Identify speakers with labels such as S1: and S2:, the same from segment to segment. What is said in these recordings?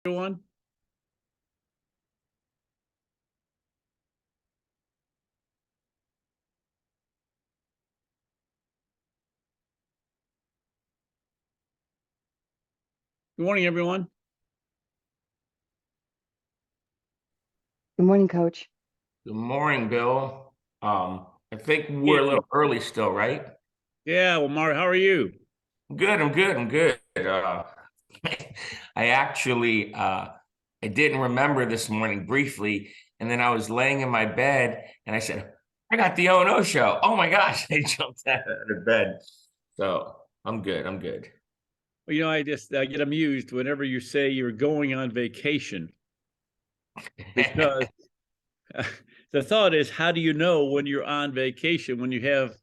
S1: Everyone. Good morning, everyone.
S2: Good morning, Coach.
S3: Good morning, Bill. I think we're a little early still, right?
S1: Yeah, Omar, how are you?
S3: I'm good. I actually I didn't remember this morning briefly, and then I was laying in my bed and I said, I got the O&O show. Oh my gosh, I jumped out of bed. So I'm good.
S1: Well, I just get amused whenever you say you're going on vacation because the thought is, how do you know when you're on vacation, when you have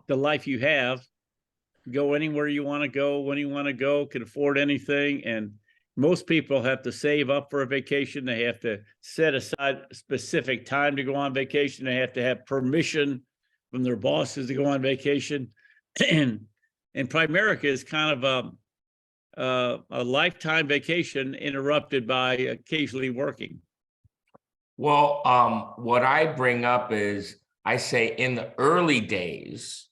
S1: the life you have, go anywhere you want to go, when you want to go, can afford anything. And most people have to save up for a vacation. They have to set aside a specific time to go on vacation. They have to have permission from their bosses to go on vacation. And Primerica is kind of a lifetime vacation interrupted by occasionally working.
S3: Well, what I bring up is I say in the early days,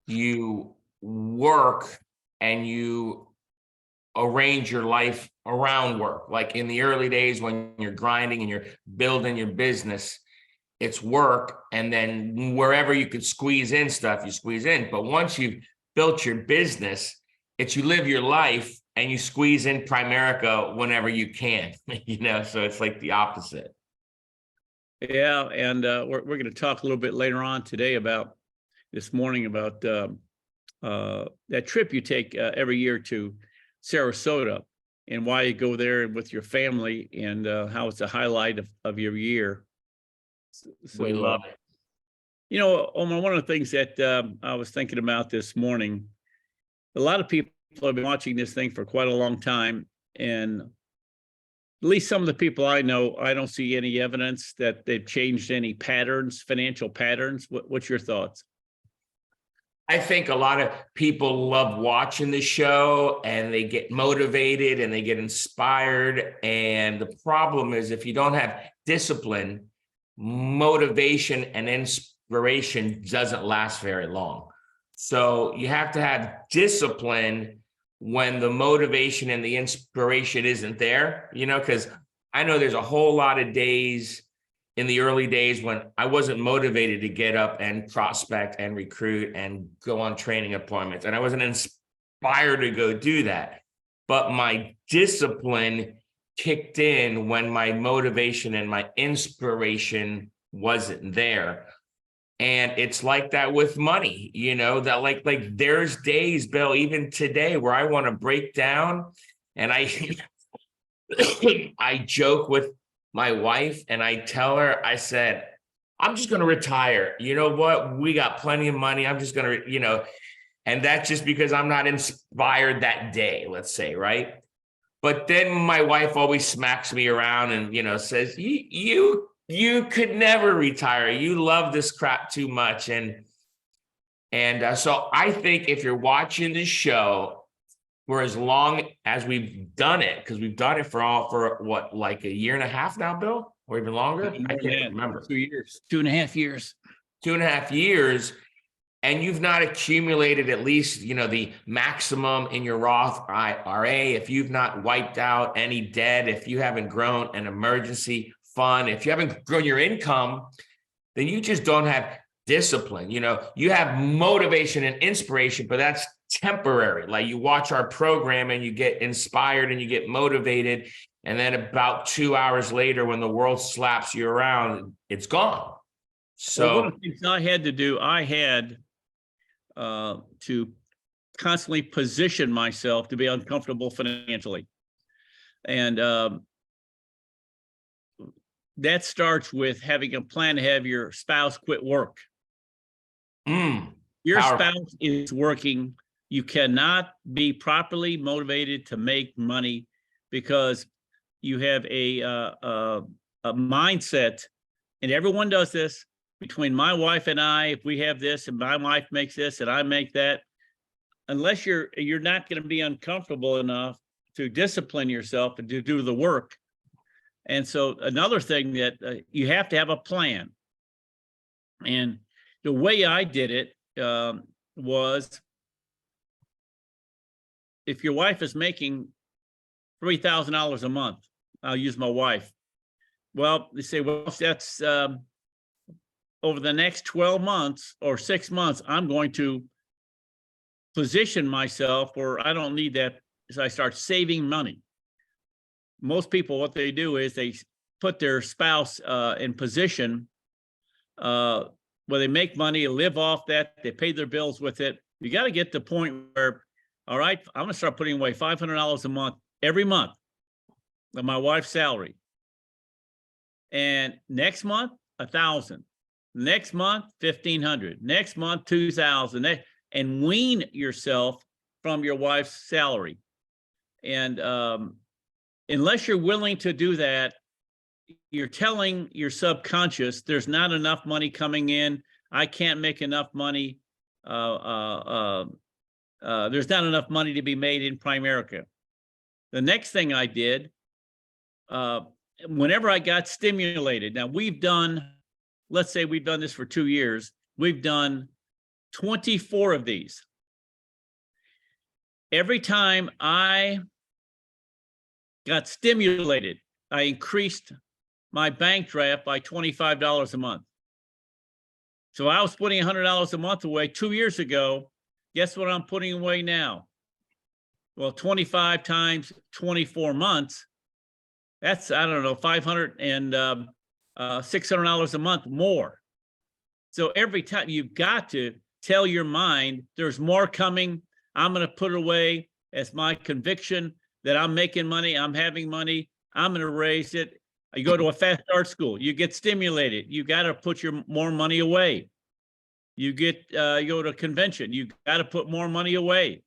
S3: you work and you arrange your life around work. Like in the early days when you're grinding and you're building your business, it's work. And then wherever you could squeeze in stuff, you squeeze in. But once you've built your business, it's you live your life and you squeeze in Primerica whenever you can, so it's like the opposite.
S1: Yeah, and we're going to talk a little bit later on today about this morning about that trip you take every year to Sarasota and why you go there with your family and how it's a highlight of your year. So,
S3: We love it.
S1: Omar, one of the things that I was thinking about this morning, a lot of people have been watching this thing for quite a long time, and at least some of the people I know, I don't see any evidence that they've changed any patterns, financial patterns. What's your thoughts?
S3: I think a lot of people love watching the show and they get motivated and they get inspired. And the problem is if you don't have discipline, motivation and inspiration doesn't last very long. So you have to have discipline when the motivation and the inspiration isn't there, because I know there's a whole lot of days in the early days when I wasn't motivated to get up and prospect and recruit and go on training appointments. And I wasn't inspired to go do that. But my discipline kicked in when my motivation and my inspiration wasn't there. And it's like that with money, that like there's days, Bill, even today where I want to break down and I joke with my wife and I tell her, I said, I'm just going to retire. You know what? We got plenty of money. I'm just going to, and that's just because I'm not inspired that day, let's say, right? But then my wife always smacks me around and, says, you could never retire. You love this crap too much. And so I think if you're watching this show for as long as we've done it, because we've done it for what, like a year and a half now, Bill, or even longer? I can't remember.
S1: 2 years, 2.5 years.
S3: 2.5 years. And you've not accumulated at least, the maximum in your Roth IRA, if you've not wiped out any debt, if you haven't grown an emergency fund, if you haven't grown your income, then you just don't have discipline. You have motivation and inspiration, but that's temporary. Like you watch our program and you get inspired and you get motivated. And then about 2 hours later, when the world slaps you around, it's gone. So
S1: one of the things I had to do, I had to constantly position myself to be uncomfortable financially. And that starts with having a plan to have your spouse quit work. Your spouse is working. You cannot be properly motivated to make money because you have a mindset, and everyone does this. Between my wife and I, if we have this and my wife makes this and I make that, unless you're not going to be uncomfortable enough to discipline yourself and to do the work. And so another thing that you have to have a plan. And the way I did it was, if your wife is making $3,000 a month, I'll use my wife. Well, they say, well, that's over the next 12 months or 6 months, I'm going to position myself where I don't need that. So I start saving money. Most people, what they do is they put their spouse in position where they make money, live off that, they pay their bills with it. You got to get to the point where, all right, I'm going to start putting away $500 a month every month of my wife's salary. And next month, $1,000. Next month, $1,500. Next month, $2,000. And wean yourself from your wife's salary. And unless you're willing to do that, you're telling your subconscious there's not enough money coming in. I can't make enough money. There's not enough money to be made in Primerica. The next thing I did, whenever I got stimulated, now we've done, let's say we've done this for 2 years. We've done 24 of these. Every time I got stimulated, I increased my bank draft by $25 a month. So I was putting $100 a month away 2 years ago. Guess what I'm putting away now? Well, 25 times 24 months, that's, I don't know, $500 and $600 a month more. So every time, you've got to tell your mind there's more coming. I'm going to put it away as my conviction that I'm making money, I'm having money, I'm going to raise it. You go to a fast start school, you get stimulated, you got to put your more money away. You go to a convention, you got to put more money away.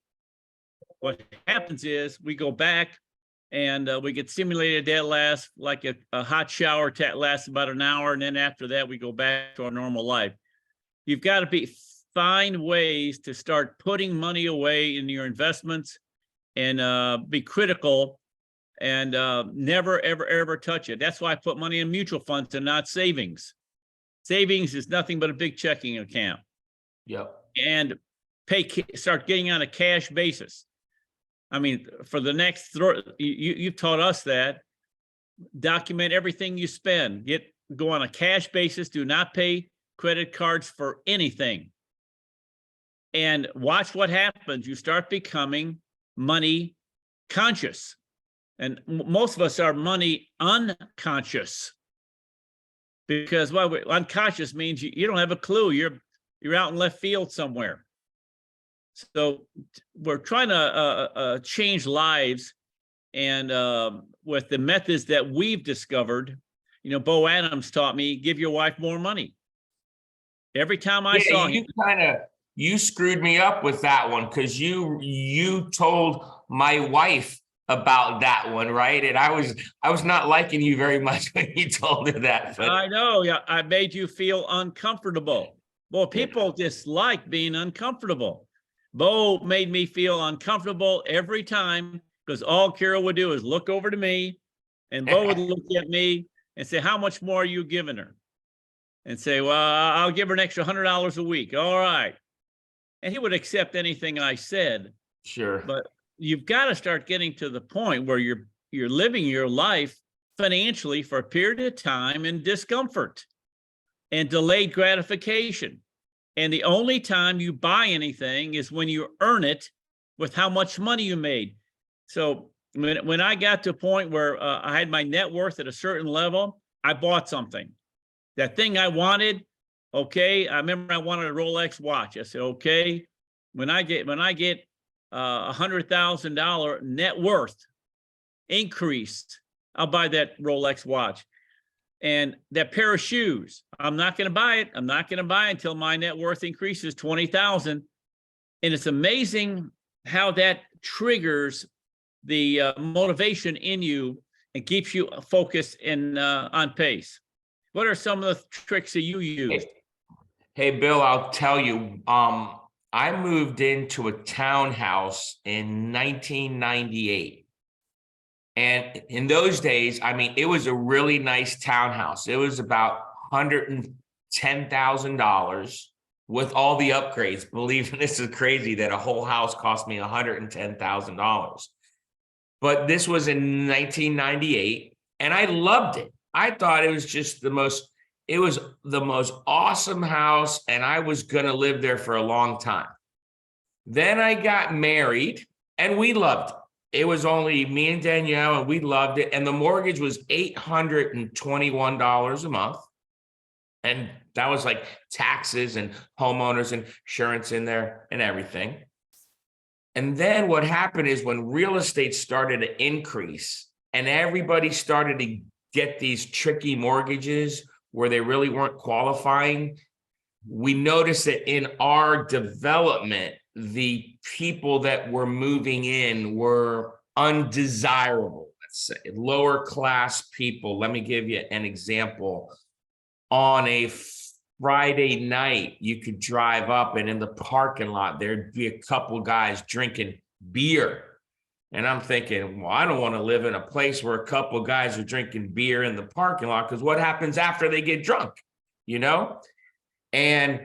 S1: What happens is we go back and we get stimulated. That lasts like a hot shower, lasts about an hour. And then after that, we go back to our normal life. You've got to find ways to start putting money away in your investments and be critical and never, ever, ever touch it. That's why I put money in mutual funds and not savings. Savings is nothing but a big checking account.
S3: Yep.
S1: And start getting on a cash basis. I mean, for the next, you've taught us that. Document everything you spend. Go on a cash basis. Do not pay credit cards for anything. And watch what happens. You start becoming money conscious. And most of us are money unconscious. Because unconscious means you don't have a clue. You're out in left field somewhere. So we're trying to change lives, and with the methods that we've discovered, Bo Adams taught me, give your wife more money. Every time I saw him,
S3: you screwed me up with that one, because you told my wife about that one, right? And I was not liking you very much when you told her that. But
S1: I know, yeah, I made you feel uncomfortable. Well, people dislike being uncomfortable. Bo made me feel uncomfortable every time, because all Kira would do is look over to me, and Bo would look at me and say, how much more are you giving her? And say, well, I'll give her an extra $100 a week. All right. And he would accept anything I said.
S3: Sure.
S1: But you've got to start getting to the point where you're living your life financially for a period of time in discomfort and delayed gratification. And the only time you buy anything is when you earn it with how much money you made. So when I got to a point where I had my net worth at a certain level, I bought something. That thing I wanted, okay, I remember I wanted a Rolex watch. I said, okay, when I get $100,000 net worth increased, I'll buy that Rolex watch. And that pair of shoes, I'm not going to buy it. I'm not going to buy it until my net worth increases 20,000. And it's amazing how that triggers the motivation in you and keeps you focused and on pace. What are some of the tricks that you use?
S3: Hey, Bill, I'll tell you, I moved into a townhouse in 1998. And in those days, I mean, it was a really nice townhouse. It was about $110,000 with all the upgrades. Believe me, this is crazy that a whole house cost me $110,000. But this was in 1998, and I loved it. I thought it was just the most awesome house, and I was going to live there for a long time. Then I got married, and we loved it. It was only me and Danielle, and we loved it. And the mortgage was $821 a month. And that was like taxes and homeowners insurance in there and everything. And then what happened is when real estate started to increase and everybody started to get these tricky mortgages where they really weren't qualifying, we noticed that in our development, the people that were moving in were undesirable, let's say, lower class people. Let me give you an example. On a Friday night, you could drive up and in the parking lot, there'd be a couple guys drinking beer. And I'm thinking, well, I don't want to live in a place where a couple of guys are drinking beer in the parking lot, because what happens after they get drunk, you know? And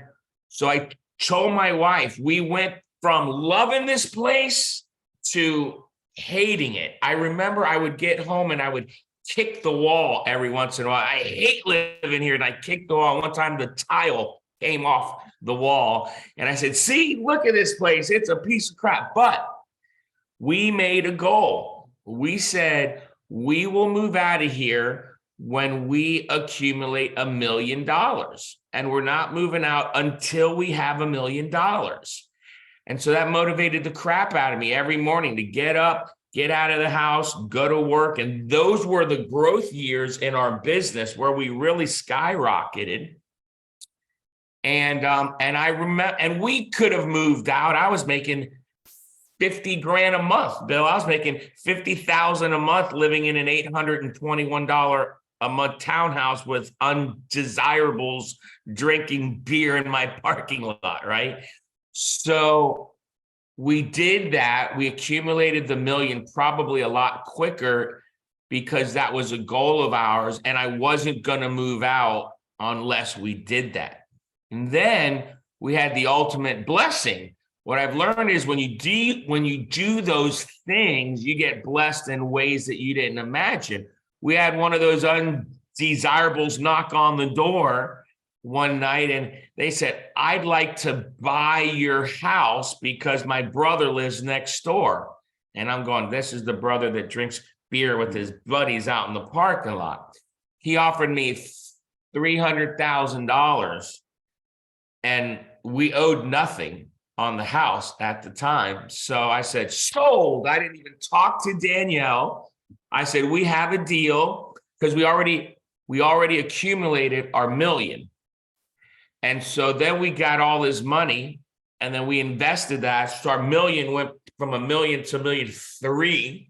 S3: so I told my wife, we went from loving this place to hating it. I remember I would get home and I would kick the wall every once in a while. I hate living here. And I kicked the wall. One time the tile came off the wall and I said, see, look at this place. It's a piece of crap. But we made a goal. We said, we will move out of here when we accumulate $1 million. And we're not moving out until we have $1 million. And so that motivated the crap out of me every morning to get up, get out of the house, go to work. And those were the growth years in our business where we really skyrocketed. And I remember, and we could have moved out. I was making 50 grand a month, Bill. I was making 50,000 a month living in an $821 a month townhouse with undesirables drinking beer in my parking lot, right? So we did that. We accumulated the $1 million probably a lot quicker because that was a goal of ours. And I wasn't going to move out unless we did that. And then we had the ultimate blessing. What I've learned is when you do those things, you get blessed in ways that you didn't imagine. We had one of those undesirables knock on the door one night and they said, I'd like to buy your house because my brother lives next door. And I'm going, this is the brother that drinks beer with his buddies out in the parking lot. He offered me $300,000 and we owed nothing on the house at the time. So I said, sold. I didn't even talk to Danielle. I said, we have a deal because we already accumulated our $1 million. And so then we got all this money and then we invested that. So our $1 million went from $1 million to $1.3 million.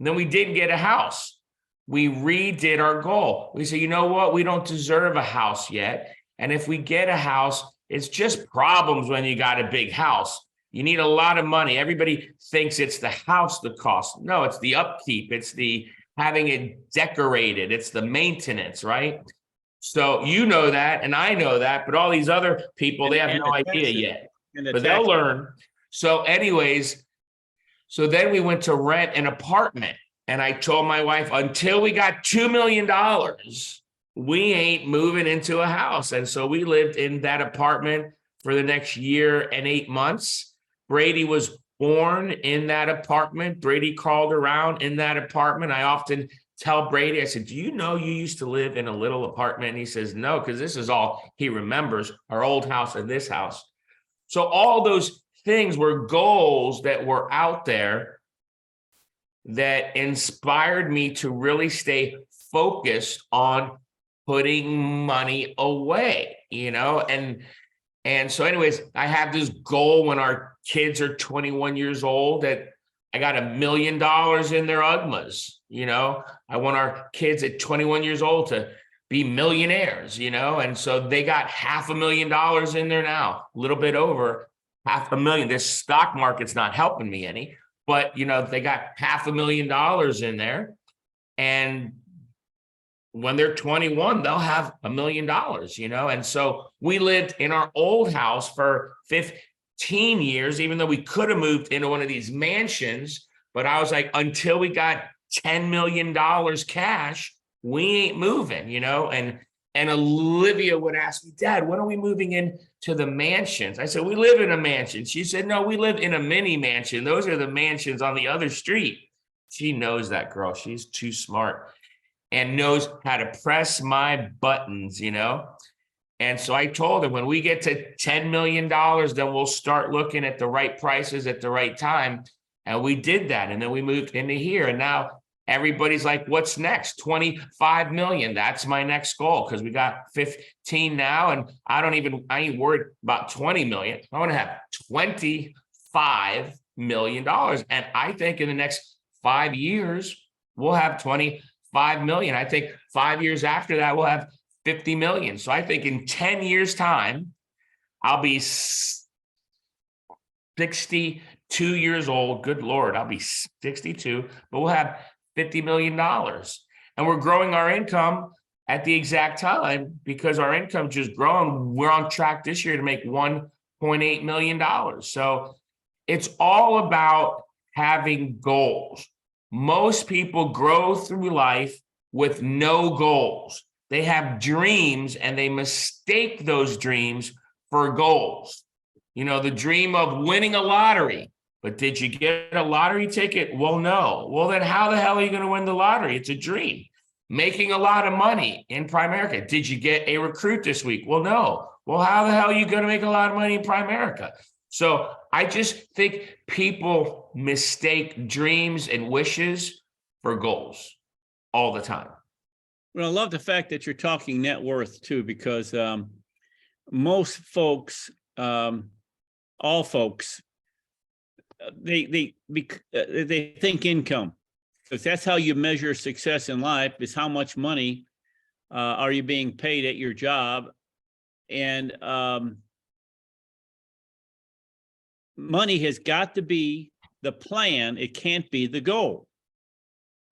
S3: And then we didn't get a house. We redid our goal. We said, you know what? We don't deserve a house yet. And if we get a house, it's just problems when you got a big house. You need a lot of money. Everybody thinks it's the house that costs. No, it's the upkeep. It's the having it decorated. It's the maintenance, right? So you know that, and I know that, but all these other people, they have no idea yet, but they'll learn. So anyways, so then we went to rent an apartment and I told my wife, until we got $2 million, we ain't moving into a house. And so we lived in that apartment for the next year and 8 months. Brady was born in that apartment. Brady crawled around in that apartment. I often tell Brady, I said, do you know you used to live in a little apartment? And he says, no, because this is all he remembers, our old house and this house. So all those things were goals that were out there that inspired me to really stay focused on putting money away, you know? And so anyways, I have this goal when our kids are 21 years old that I got $1 million in their UGMAs, you know? I want our kids at 21 years old to be millionaires, you know? And so they got $500,000 in there now, a little bit over $500,000. This stock market's not helping me any, but they got $500,000 in there, and when they're 21, they'll have $1 million, and so we lived in our old house for 15 years, even though we could have moved into one of these mansions. But I was like, until we got $10 million cash, we ain't moving, and Olivia would ask me, Dad, when are we moving into the mansions? I said, we live in a mansion. She said, no, we live in a mini mansion. Those are the mansions on the other street. She knows that, girl. She's too smart and knows how to press my buttons, And so I told her, when we get to $10 million, then we'll start looking at the right prices at the right time. And we did that. And then we moved into here. And now everybody's like, what's next? 25 million. That's my next goal, because we got 15 now. And I ain't worried about 20 million. I want to have $25 million. And I think in the next 5 years, we'll have 25 million. I think 5 years after that, we'll have 50 million. So I think in 10 years' time, I'll be 62 years old. Good Lord, I'll be 62, but we'll have $50 million. And we're growing our income at the exact time, because our income just growing. We're on track this year to make $1.8 million. So it's all about having goals. Most people grow through life with no goals. They have dreams and they mistake those dreams for goals. The dream of winning a lottery. But did you get a lottery ticket? Well, no. Well, then how the hell are you going to win the lottery? It's a dream. Making a lot of money in Primerica. Did you get a recruit this week? Well, no. Well, how the hell are you going to make a lot of money in Primerica? So I just think people mistake dreams and wishes for goals all the time.
S1: Well, I love the fact that you're talking net worth too, because most folks, all folks, they think income, because that's how you measure success in life, is how much money are you being paid at your job. And money has got to be the plan. It can't be the goal.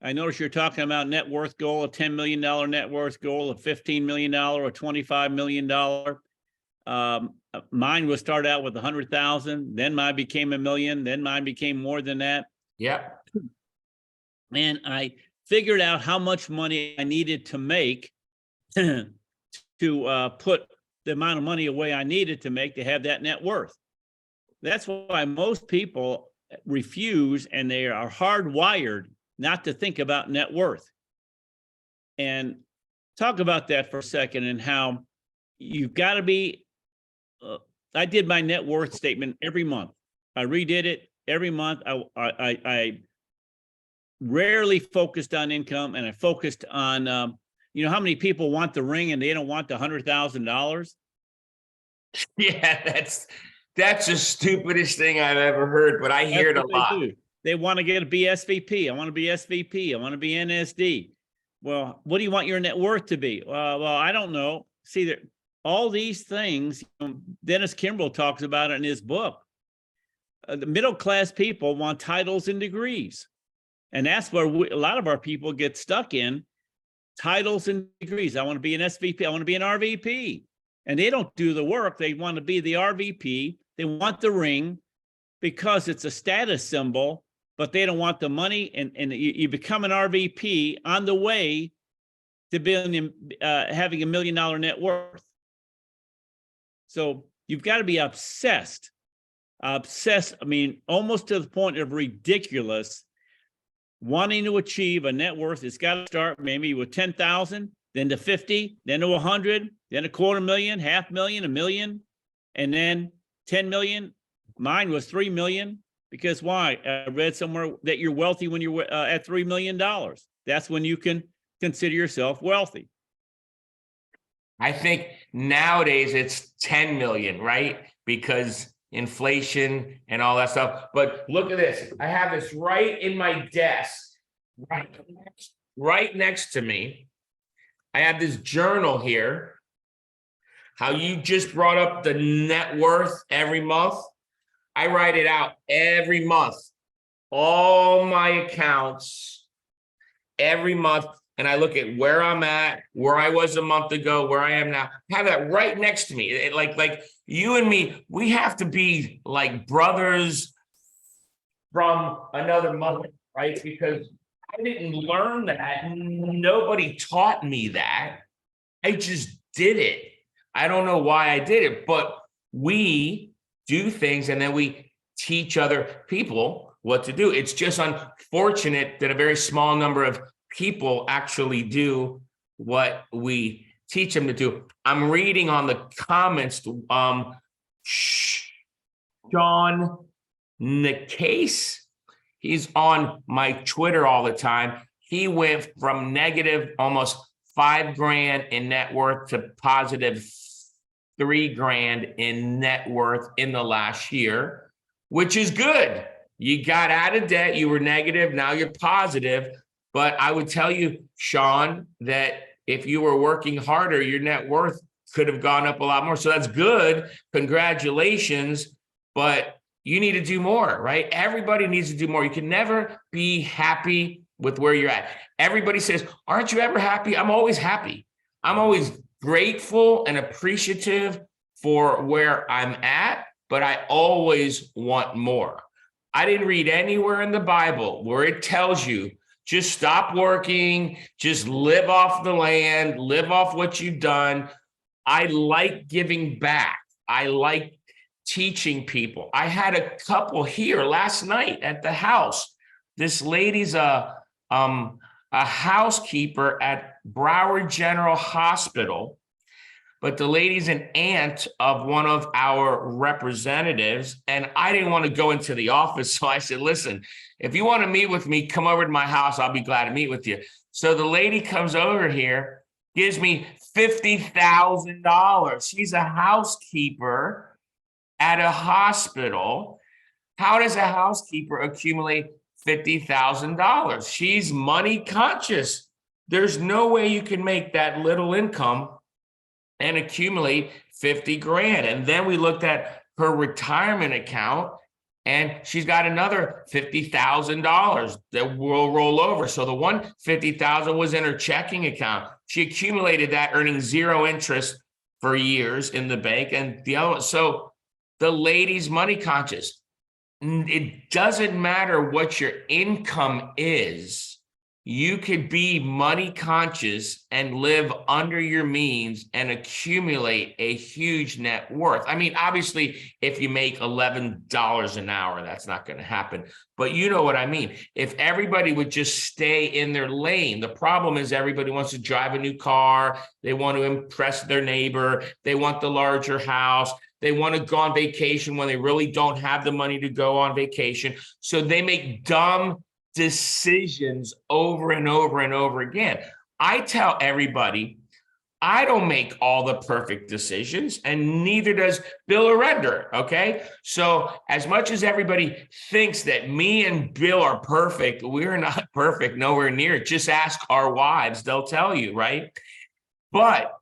S1: I notice you're talking about net worth goal, a $10 million net worth goal, a $15 million, or $25 million. Mine was start out with 100,000, then mine became $1 million, then mine became more than that.
S3: Yeah.
S1: And I figured out how much money I needed to make to put the amount of money away I needed to make to have that net worth. That's why most people refuse, and they are hardwired not to think about net worth. And talk about that for a second, and how you've got to be, I did my net worth statement every month. I redid it every month. I rarely focused on income, and I focused on, how many people want the ring and they don't want the $100,000?
S3: Yeah, that's the stupidest thing I've ever heard, but I hear it a lot.
S1: They want to get a SVP. I want to be SVP. I want to be NSD. Well, what do you want your net worth to be? Well, I don't know. See, all these things, Dennis Kimbrell talks about it in his book. The middle-class people want titles and degrees. And that's where a lot of our people get stuck in, titles and degrees. I want to be an SVP. I want to be an RVP. And they don't do the work. They want to be the RVP. They want the ring because it's a status symbol, but they don't want the money. And you become an RVP on the way to having $1 million net worth. So you've got to be obsessed, almost to the point of ridiculous, wanting to achieve a net worth. It's got to start maybe with 10,000, then to 50, then to 100, then $250,000, $500,000, $1 million, and then 10 million. Mine was 3 million, because why? I read somewhere that you're wealthy when you're at $3 million. That's when you can consider yourself wealthy.
S3: I think nowadays it's 10 million, right? Because inflation and all that stuff. But look at this. I have this right in my desk, right next to me. I have this journal here. How you just brought up the net worth every month. I write it out every month. all my accounts every month, and I look at where I'm at, where I was a month ago, where I am now, have that right next to me. Like you and me, we have to be like brothers from another mother, right? Because I didn't learn that. Nobody taught me that. I just did it. I don't know why I did it, but we do things and then we teach other people what to do. It's just unfortunate that a very small number of people actually do what we teach them to do. I'm reading on the comments, Sean Nicase, he's on my Twitter all the time. He went from negative almost $5,000 in net worth to positive $3,000 in net worth in the last year, which is good. You got out of debt, you were negative, now you're positive. But I would tell you, Sean, that if you were working harder, your net worth could have gone up a lot more. So that's good. Congratulations. But you need to do more, right? Everybody needs to do more. You can never be happy with where you're at. Everybody says, aren't you ever happy? I'm always happy. I'm always grateful and appreciative for where I'm at, but I always want more. I didn't read anywhere in the Bible where it tells you just stop working, just live off the land, live off what you've done. I like giving back. I like teaching people. I had a couple here last night at the house. This lady's a housekeeper at Broward General Hospital, but the lady's an aunt of one of our representatives, and I didn't want to go into the office, so I said, listen, if you want to meet with me, come over to my house. I'll be glad to meet with you. So the lady comes over here, gives me $50,000. She's a housekeeper at a hospital. How does a housekeeper accumulate $50,000? She's money conscious. There's no way you can make that little income and accumulate 50 grand. And then we looked at her retirement account and she's got another $50,000 that will roll over. So the one $50,000 was in her checking account. She accumulated that, earning zero interest for years in the bank. And the other one, so the lady's money conscious. It doesn't matter what your income is. You could be money conscious and live under your means and accumulate a huge net worth. I mean, obviously, if you make $11 an hour, that's not going to happen. But you know what I mean. If everybody would just stay in their lane, the problem is everybody wants to drive a new car. They want to impress their neighbor. They want the larger house. They want to go on vacation when they really don't have the money to go on vacation. So they make dumb decisions over and over and over again. I tell everybody, I don't make all the perfect decisions, and neither does Bill Orender, okay? So as much as everybody thinks that me and Bill are perfect, we're not perfect, nowhere near. Just ask our wives, they'll tell you, right? But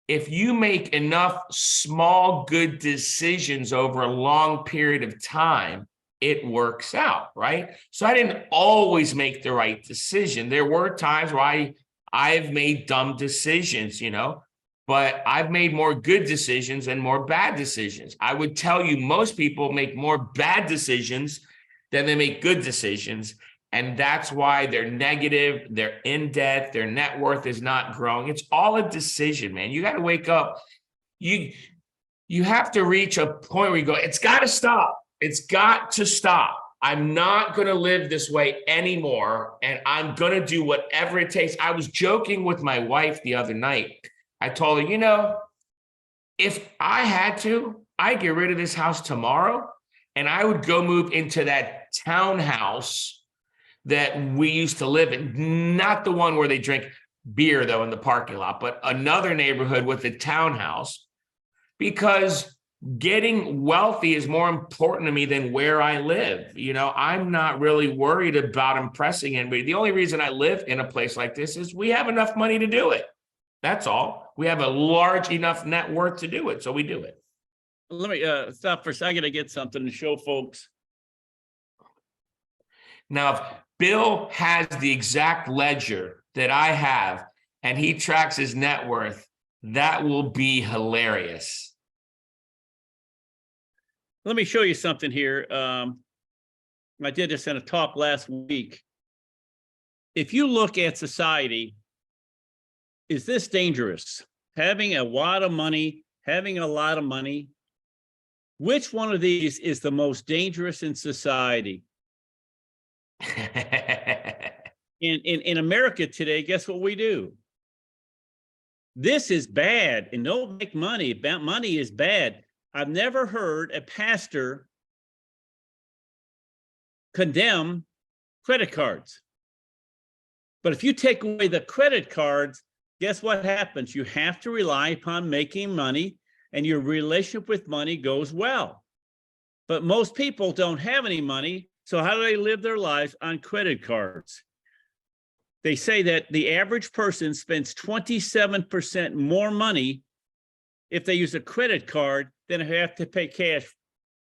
S3: if you make enough small, good decisions over a long period of time, it works out, right? So I didn't always make the right decision. There were times where I've made dumb decisions, you know, but I've made more good decisions and more bad decisions. I would tell you most people make more bad decisions than they make good decisions. And that's why they're negative, they're in debt, their net worth is not growing. It's all a decision, man. You got to wake up. You have to reach a point where you go, it's got to stop. It's got to stop. I'm not going to live this way anymore. And I'm going to do whatever it takes. I was joking with my wife the other night. I told her, you know, if I had to, I'd get rid of this house tomorrow and I would go move into that townhouse that we used to live in. Not the one where they drink beer, though, in the parking lot, but another neighborhood with a townhouse, because getting wealthy is more important to me than where I live. You know, I'm not really worried about impressing anybody. The only reason I live in a place like this is we have enough money to do it. That's all. We have a large enough net worth to do it, so we do it.
S1: Let me stop for a second to get something to show folks.
S3: Now, if Bill has the exact ledger that I have and he tracks his net worth, that will be hilarious.
S1: Let me show you something here. I did this in a talk last week. If you look at society, is this dangerous? Having a lot of money, which one of these is the most dangerous in society? In America today, guess what we do? This is bad, and don't make money. Money is bad. I've never heard a pastor condemn credit cards. But if you take away the credit cards, guess what happens? You have to rely upon making money, and your relationship with money goes well. But most people don't have any money, so how do they live their lives? On credit cards. They say that the average person spends 27% more money if they use a credit card than if they have to pay cash.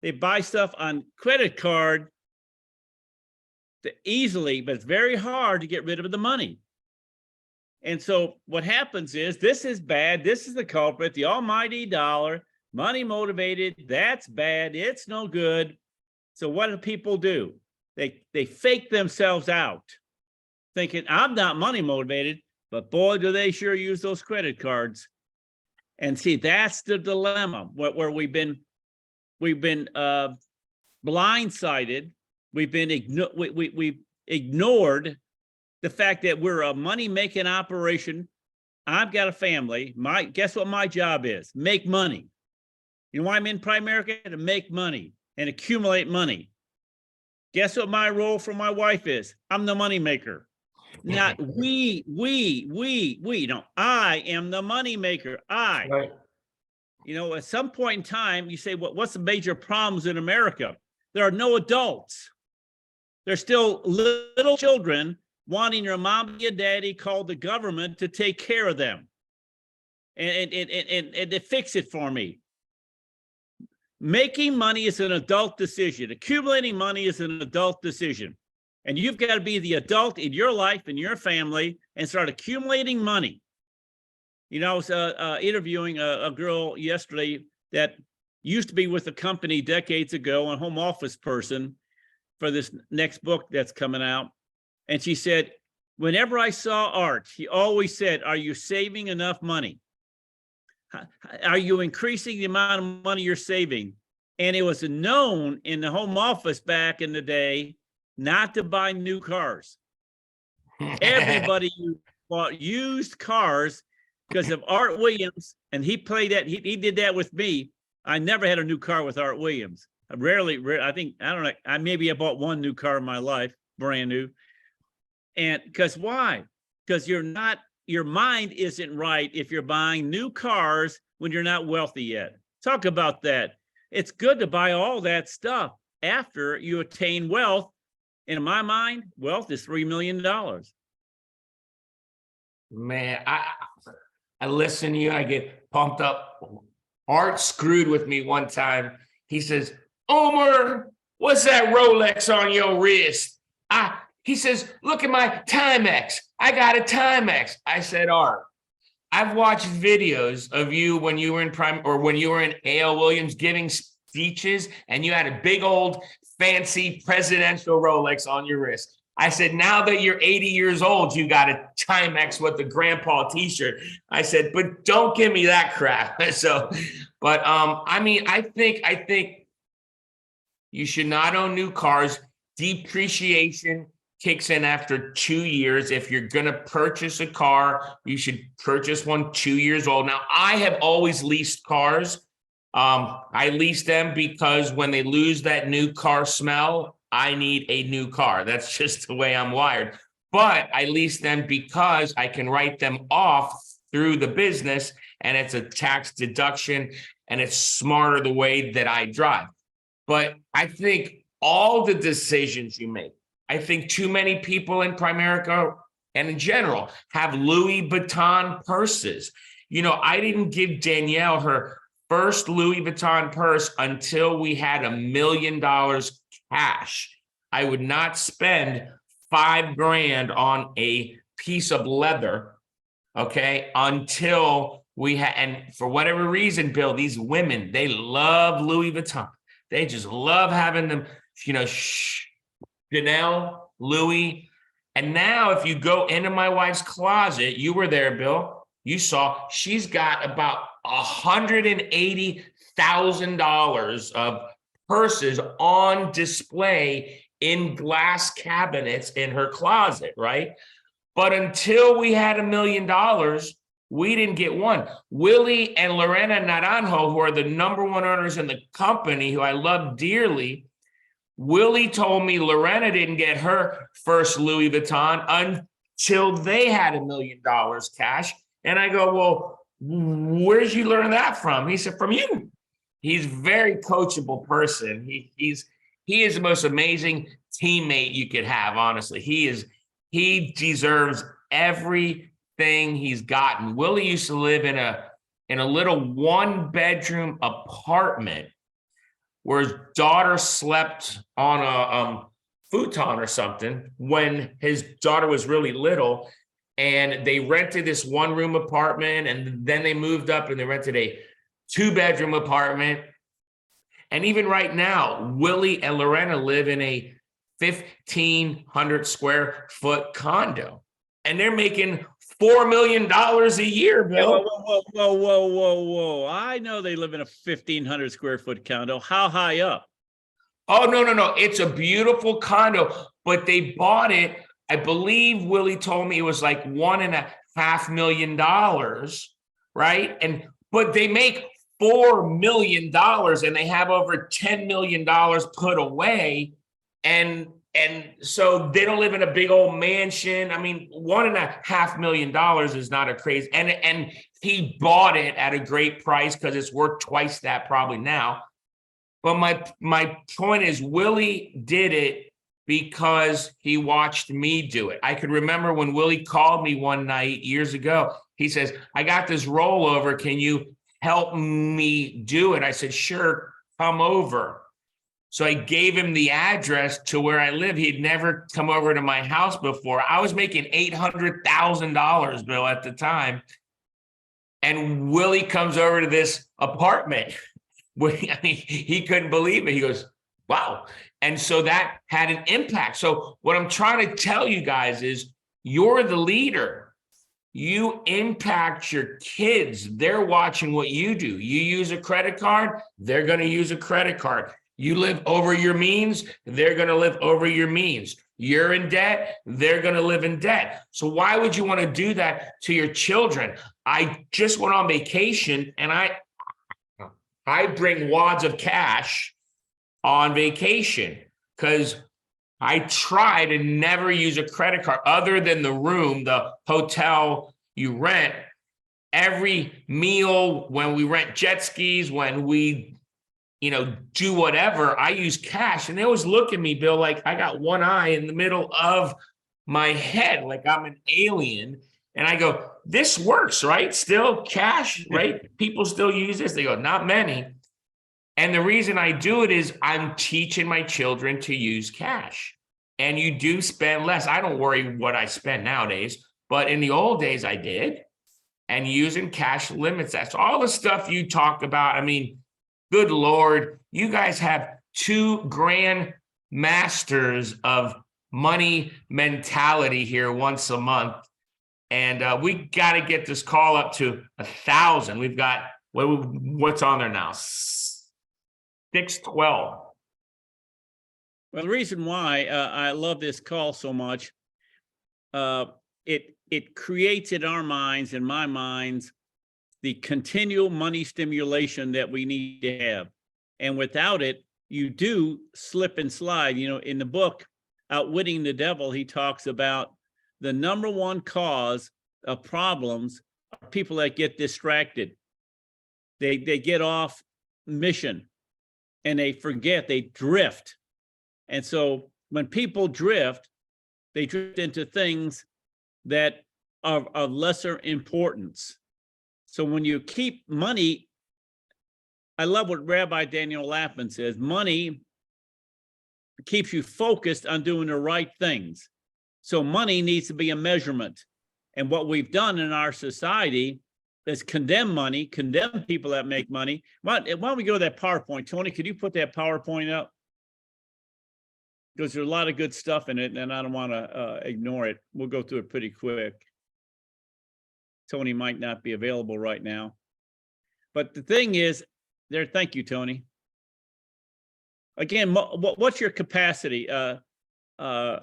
S1: They buy stuff on credit card easily, but it's very hard to get rid of the money. And so what happens is, this is bad. This is the culprit, the almighty dollar, money motivated. That's bad. It's no good. So what do people do? They fake themselves out, thinking I'm not money motivated, but boy, do they sure use those credit cards. And see, that's the dilemma where we've been blindsided. We've ignored the fact that we're a money-making operation. I've got a family. Guess what my job is? Make money. You know why I'm in Primerica? To make money and accumulate money. Guess what my role for my wife is? I'm the money maker. Not we. No, I am the money maker.
S3: Right.
S1: You know, at some point in time, you say, what's the major problems in America? There are no adults. There's still little children wanting your mommy and daddy called the government to take care of them and to fix it for me. Making money is an adult decision. Accumulating money is an adult decision. And you've got to be the adult in your life and your family and start accumulating money. You know, I was interviewing a girl yesterday that used to be with a company decades ago, a home office person for this next book that's coming out. And she said, whenever I saw Art, he always said, are you saving enough money? Are you increasing the amount of money you're saving? And it was known in the home office back in the day not to buy new cars. Everybody bought used cars because of Art Williams, and he played that. He did that with me. I never had a new car with Art Williams. I bought one new car in my life, brand new. And because why? Because your mind isn't right if you're buying new cars when you're not wealthy yet. Talk about that. It's good to buy all that stuff after you attain wealth. And in my mind, wealth is $3 million.
S3: Man, I listen to you, I get pumped up. Art screwed with me one time. He says, Omar, what's that Rolex on your wrist? He says, look at my Timex. I got a Timex. I said, Art, I've watched videos of you when you were in when you were in A.L. Williams giving speeches and you had a big old fancy presidential Rolex on your wrist. I said, now that you're 80 years old, you got a Timex with the grandpa t-shirt. I said, but don't give me that crap. So, but I think you should not own new cars. Depreciation kicks in after 2 years. If you're going to purchase a car, you should purchase one 2 years old. Now, I have always leased cars. I lease them because when they lose that new car smell, I need a new car. That's just the way I'm wired. But I lease them because I can write them off through the business, and it's a tax deduction, and it's smarter the way that I drive. But I think all the decisions you make, I think too many people in Primerica and in general have Louis Vuitton purses. You know, I didn't give Danielle her first Louis Vuitton purse until we had $1 million cash. I would not spend $5,000 on a piece of leather, okay, until we had, and for whatever reason, Bill, these women, they love Louis Vuitton. They just love having them, Chanel, Louis. And now if you go into my wife's closet, you were there, Bill, you saw she's got about $180,000 of purses on display in glass cabinets in her closet, right? But until we had $1 million, we didn't get one. Willie and Lorena Naranjo, who are the #1 earners in the company, who I love dearly, Willie told me Lorena didn't get her first Louis Vuitton until they had $1 million cash. And I go, well, where'd you learn that from? He said, from you. He's a very coachable person. He is the most amazing teammate you could have, honestly. He deserves everything he's gotten. Willie used to live in a little 1-bedroom apartment where his daughter slept on a futon or something when his daughter was really little. And they rented this 1-room apartment, and then they moved up and they rented a 2-bedroom apartment. And even right now, Willie and Lorena live in a 1,500 square foot condo, and they're making $4 million a year, Bill.
S1: Whoa. I know they live in a 1,500 square foot condo. How high up?
S3: Oh, no. It's a beautiful condo, but they bought it. I believe Willie told me it was like $1.5 million, right? But they make $4 million and they have over $10 million put away. And so they don't live in a big old mansion. I mean, $1.5 million is not a crazy, and he bought it at a great price because it's worth twice that probably now. But my point is, Willie did it because he watched me do it. I could remember when Willie called me one night years ago. He says, I got this rollover. Can you help me do it? I said, sure, come over. So I gave him the address to where I live. He'd never come over to my house before. I was making $800,000, Bill, at the time. And Willie comes over to this apartment. I mean, he couldn't believe it. He goes, wow. And so that had an impact. So what I'm trying to tell you guys is, you're the leader. You impact your kids. They're watching what you do. You use a credit card, they're going to use a credit card. You live over your means, they're going to live over your means. You're in debt, they're going to live in debt. So why would you want to do that to your children? I just went on vacation, and I bring wads of cash on vacation because I try to never use a credit card other than the room, the hotel you rent. Every meal, when we rent jet skis, when we, do whatever, I use cash. And they always look at me, Bill, like I got one eye in the middle of my head, like I'm an alien. And I go, this works, right? Still cash, right? People still use this. They go, not many. And the reason I do it is I'm teaching my children to use cash. And you do spend less. I don't worry what I spend nowadays, but in the old days I did. And using cash limits that. So all the stuff you talk about, I mean, good Lord, you guys have 2 grand masters of money mentality here once a month. And we got to get this call up to 1,000. We've got, what's on there now? 612.
S1: Well, the reason why I love this call so much, it creates in our minds, in my minds, the continual money stimulation that we need to have. And without it, you do slip and slide. In the book, Outwitting the Devil, he talks about the #1 cause of problems are people that get distracted. They get off mission and they forget, they drift. And so when people drift, they drift into things that are of lesser importance. So when you keep money, I love what Rabbi Daniel Lappin says, money keeps you focused on doing the right things. So money needs to be a measurement. And what we've done in our society is condemn money, condemn people that make money. Why don't we go to that PowerPoint? Tony, could you put that PowerPoint up? Because there's a lot of good stuff in it, and I don't want to ignore it. We'll go through it pretty quick. Tony might not be available right now. But the thing is, thank you, Tony. Again, what's your capacity?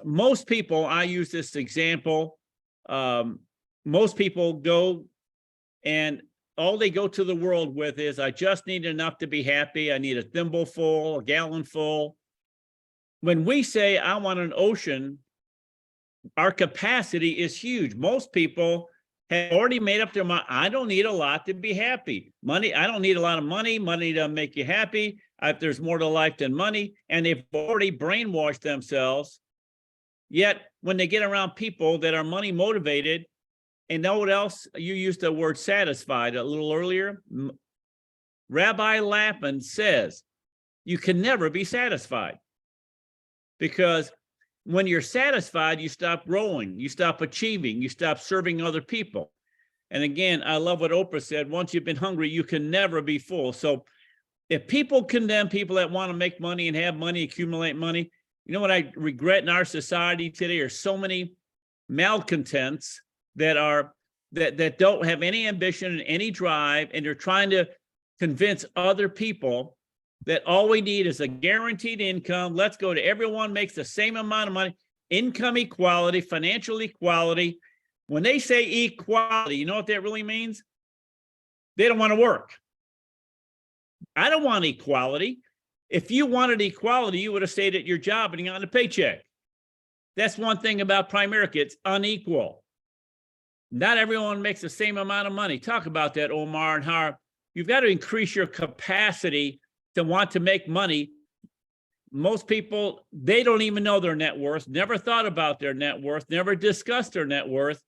S1: Most people, I use this example, most people go and all they go to the world with is, I just need enough to be happy. I need a thimble full, a gallon full. When we say, I want an ocean, our capacity is huge. Most people have already made up their mind. I don't need a lot to be happy. Money, I don't need a lot of money. Money to make you happy. There's more to life than money. And they've already brainwashed themselves. Yet when they get around people that are money motivated, and know what else? You used the word satisfied a little earlier. Rabbi Lapin says, you can never be satisfied. Because when you're satisfied, you stop growing, you stop achieving, you stop serving other people. And again, I love what Oprah said, once you've been hungry, you can never be full. So if people condemn people that want to make money and have money, accumulate money, you know what I regret in our society today are so many malcontents that don't have any ambition and any drive, and they're trying to convince other people that all we need is a guaranteed income. Let's go to everyone makes the same amount of money, income equality, financial equality. When they say equality, you know what that really means? They don't want to work. I don't want equality. If you wanted equality, you would have stayed at your job and gotten a paycheck. That's one thing about Primerica, it's unequal. Not everyone makes the same amount of money. Talk about that, Omar, and how you've got to increase your capacity to want to make money. Most people, they don't even know their net worth, never thought about their net worth, never discussed their net worth.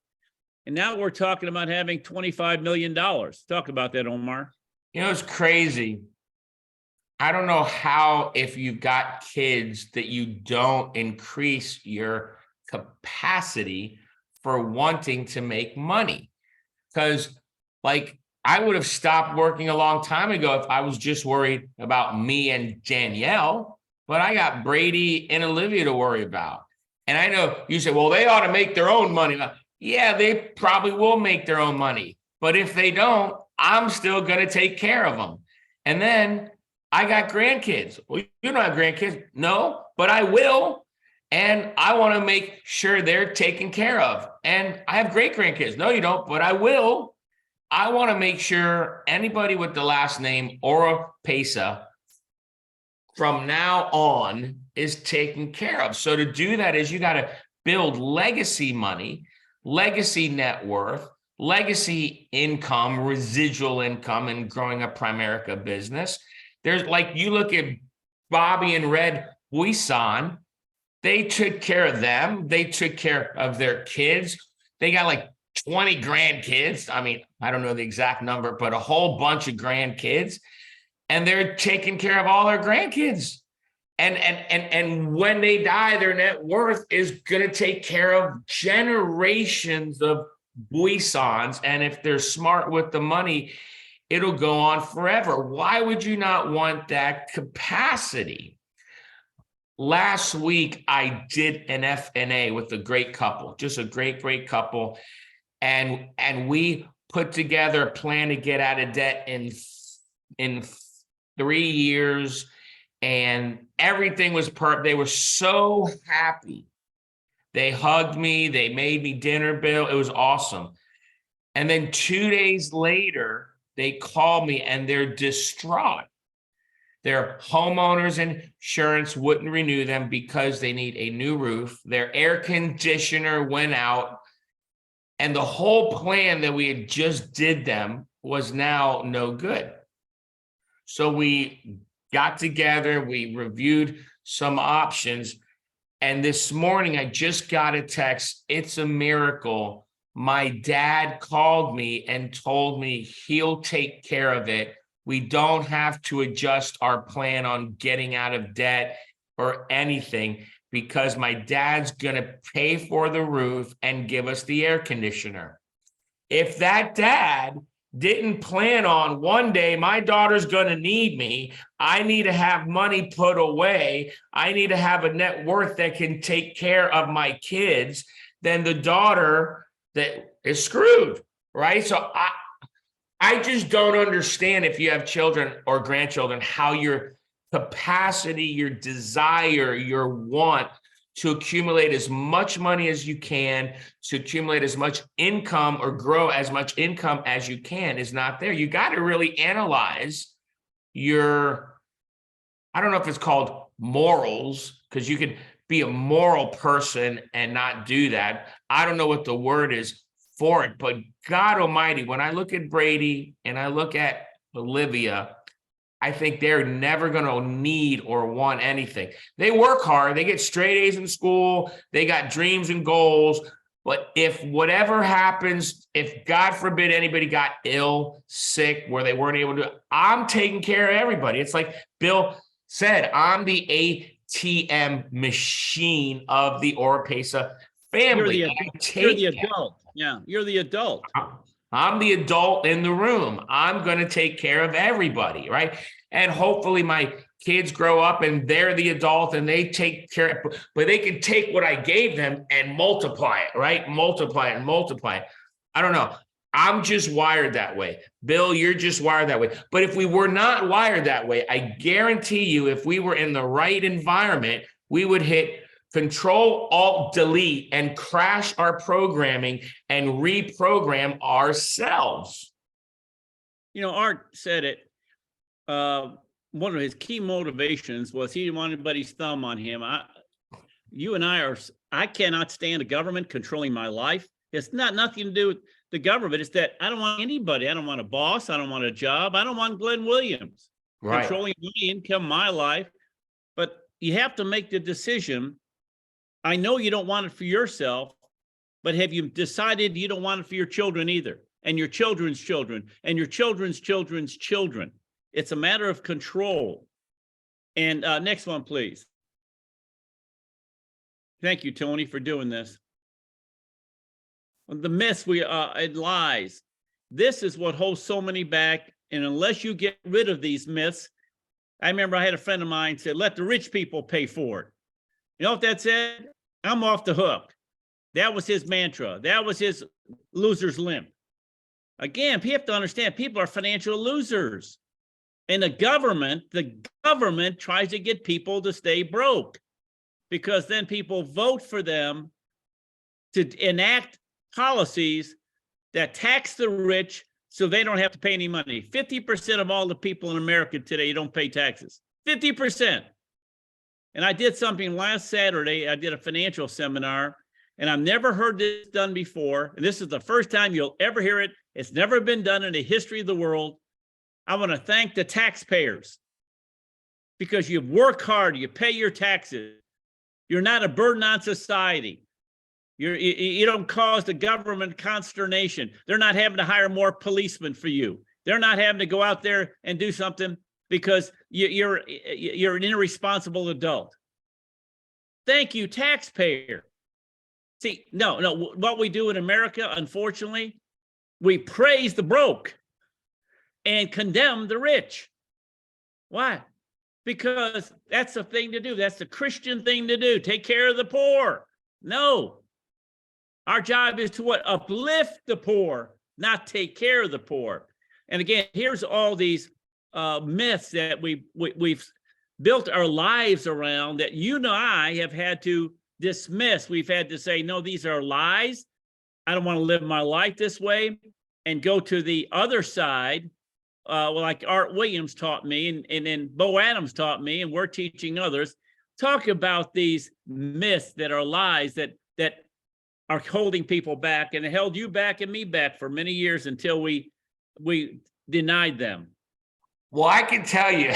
S1: And now we're talking about having $25 million. Talk about that, Omar.
S3: You know, it's crazy. I don't know how, if you've got kids, that you don't increase your capacity for wanting to make money. Because, like, I would have stopped working a long time ago if I was just worried about me and Danielle, but I got Brady and Olivia to worry about. And I know you say, well, they ought to make their own money. Yeah, they probably will make their own money. But if they don't, I'm still going to take care of them. And then I got grandkids. Well, you don't have grandkids. No, but I will. And I want to make sure they're taken care of. And I have great grandkids. No, you don't, but I will. I want to make sure anybody with the last name Oropesa from now on is taken care of. So to do that is you got to build legacy money, legacy net worth, legacy income, residual income, and growing a Primerica business. There's, like, you look at Bobby and Red Buisson, they took care of them. They took care of their kids. They got like 20 grandkids. I mean, I don't know the exact number, but a whole bunch of grandkids. And they're taking care of all their grandkids. And when they die, their net worth is going to take care of generations of Buissons. And if they're smart with the money, it'll go on forever. Why would you not want that capacity? Last week, I did an FNA with a great couple, just a great couple. And we put together a plan to get out of debt in 3 years. And everything was perfect. They were so happy. They hugged me. They made me dinner bill. It was awesome. And then 2 days later, they called me and they're distraught. Their homeowners insurance wouldn't renew them because they need a new roof. Their air conditioner went out. And the whole plan that we had just did them was now no good. So we got together, we reviewed some options. And this morning, I just got a text. It's a miracle. My dad called me and told me he'll take care of it. We don't have to adjust our plan on getting out of debt. or anything because my dad's going to pay for the roof and give us the air conditioner. If that dad didn't plan on one day, my daughter's going to need me, I need to have money put away, I need to have a net worth that can take care of my kids, then the daughter that is screwed, right? So I just don't understand, if you have children or grandchildren, how your capacity, your desire, your want to accumulate as much money as you can, to accumulate as much income or grow as much income as you can is not there. You got to really analyze your, I don't know if it's called morals, because you could be a moral person and not do that. I don't know what the word is for it, but God Almighty, when I look at Brady and I look at Olivia, I think they're never going to need or want anything. They work hard. They get straight A's in school. They got dreams and goals. But if whatever happens, if God forbid anybody got ill, sick, where they weren't able to, I'm taking care of everybody. It's like Bill said, I'm the ATM machine of the Oropesa family.
S1: You're the adult. Yeah, you're the adult.
S3: I'm the adult in the room. I'm going to take care of everybody, right? And hopefully my kids grow up and they're the adult and they take care, but they can take what I gave them and multiply it, right? Multiply it and multiply it. I don't know. I'm just wired that way. Bill, you're just wired that way. But if we were not wired that way, I guarantee you, if we were in the right environment, we would hit Control, Alt, Delete, and crash our programming and reprogram ourselves.
S1: You know, Art said it. One of his key motivations was he didn't want anybody's thumb on him. I cannot stand the government controlling my life. It's nothing to do with the government. It's that I don't want anybody. I don't want a boss. I don't want a job. I don't want Glenn Williams controlling my income, my life. But you have to make the decision. I know you don't want it for yourself, but have you decided you don't want it for your children either, and your children's children, and your children's children's children? It's a matter of control. And next one, please. Thank you, Tony, for doing this. The myths, it lies. This is what holds so many back. And unless you get rid of these myths, I remember I had a friend of mine said, let the rich people pay for it. You know what that said? I'm off the hook. That was his mantra. That was his loser's limp. Again, you have to understand, people are financial losers. And the government tries to get people to stay broke, because then people vote for them to enact policies that tax the rich so they don't have to pay any money. 50% of all the people in America today don't pay taxes. 50%. And I did something last Saturday. I did a financial seminar, and I've never heard this done before. And this is the first time you'll ever hear it. It's never been done in the history of the world. I want to thank the taxpayers, because you work hard, you pay your taxes. You're not a burden on society. You don't cause the government consternation. They're not having to hire more policemen for you. They're not having to go out there and do something because you're an irresponsible adult. Thank you, taxpayer. See, no, what we do in America, unfortunately, we praise the broke and condemn the rich. Why? Because that's the thing to do. That's the Christian thing to do. Take care of the poor. No. Our job is to what? Uplift the poor, not take care of the poor. And again, here's all these myths that we've built our lives around that you and I have had to dismiss. We've had to say, no, these are lies. I don't want to live my life this way, and go to the other side. Like Art Williams taught me, and then Bo Adams taught me, and we're teaching others. Talk about these myths that are lies that are holding people back, and it held you back and me back for many years until we denied them.
S3: Well, I can tell you,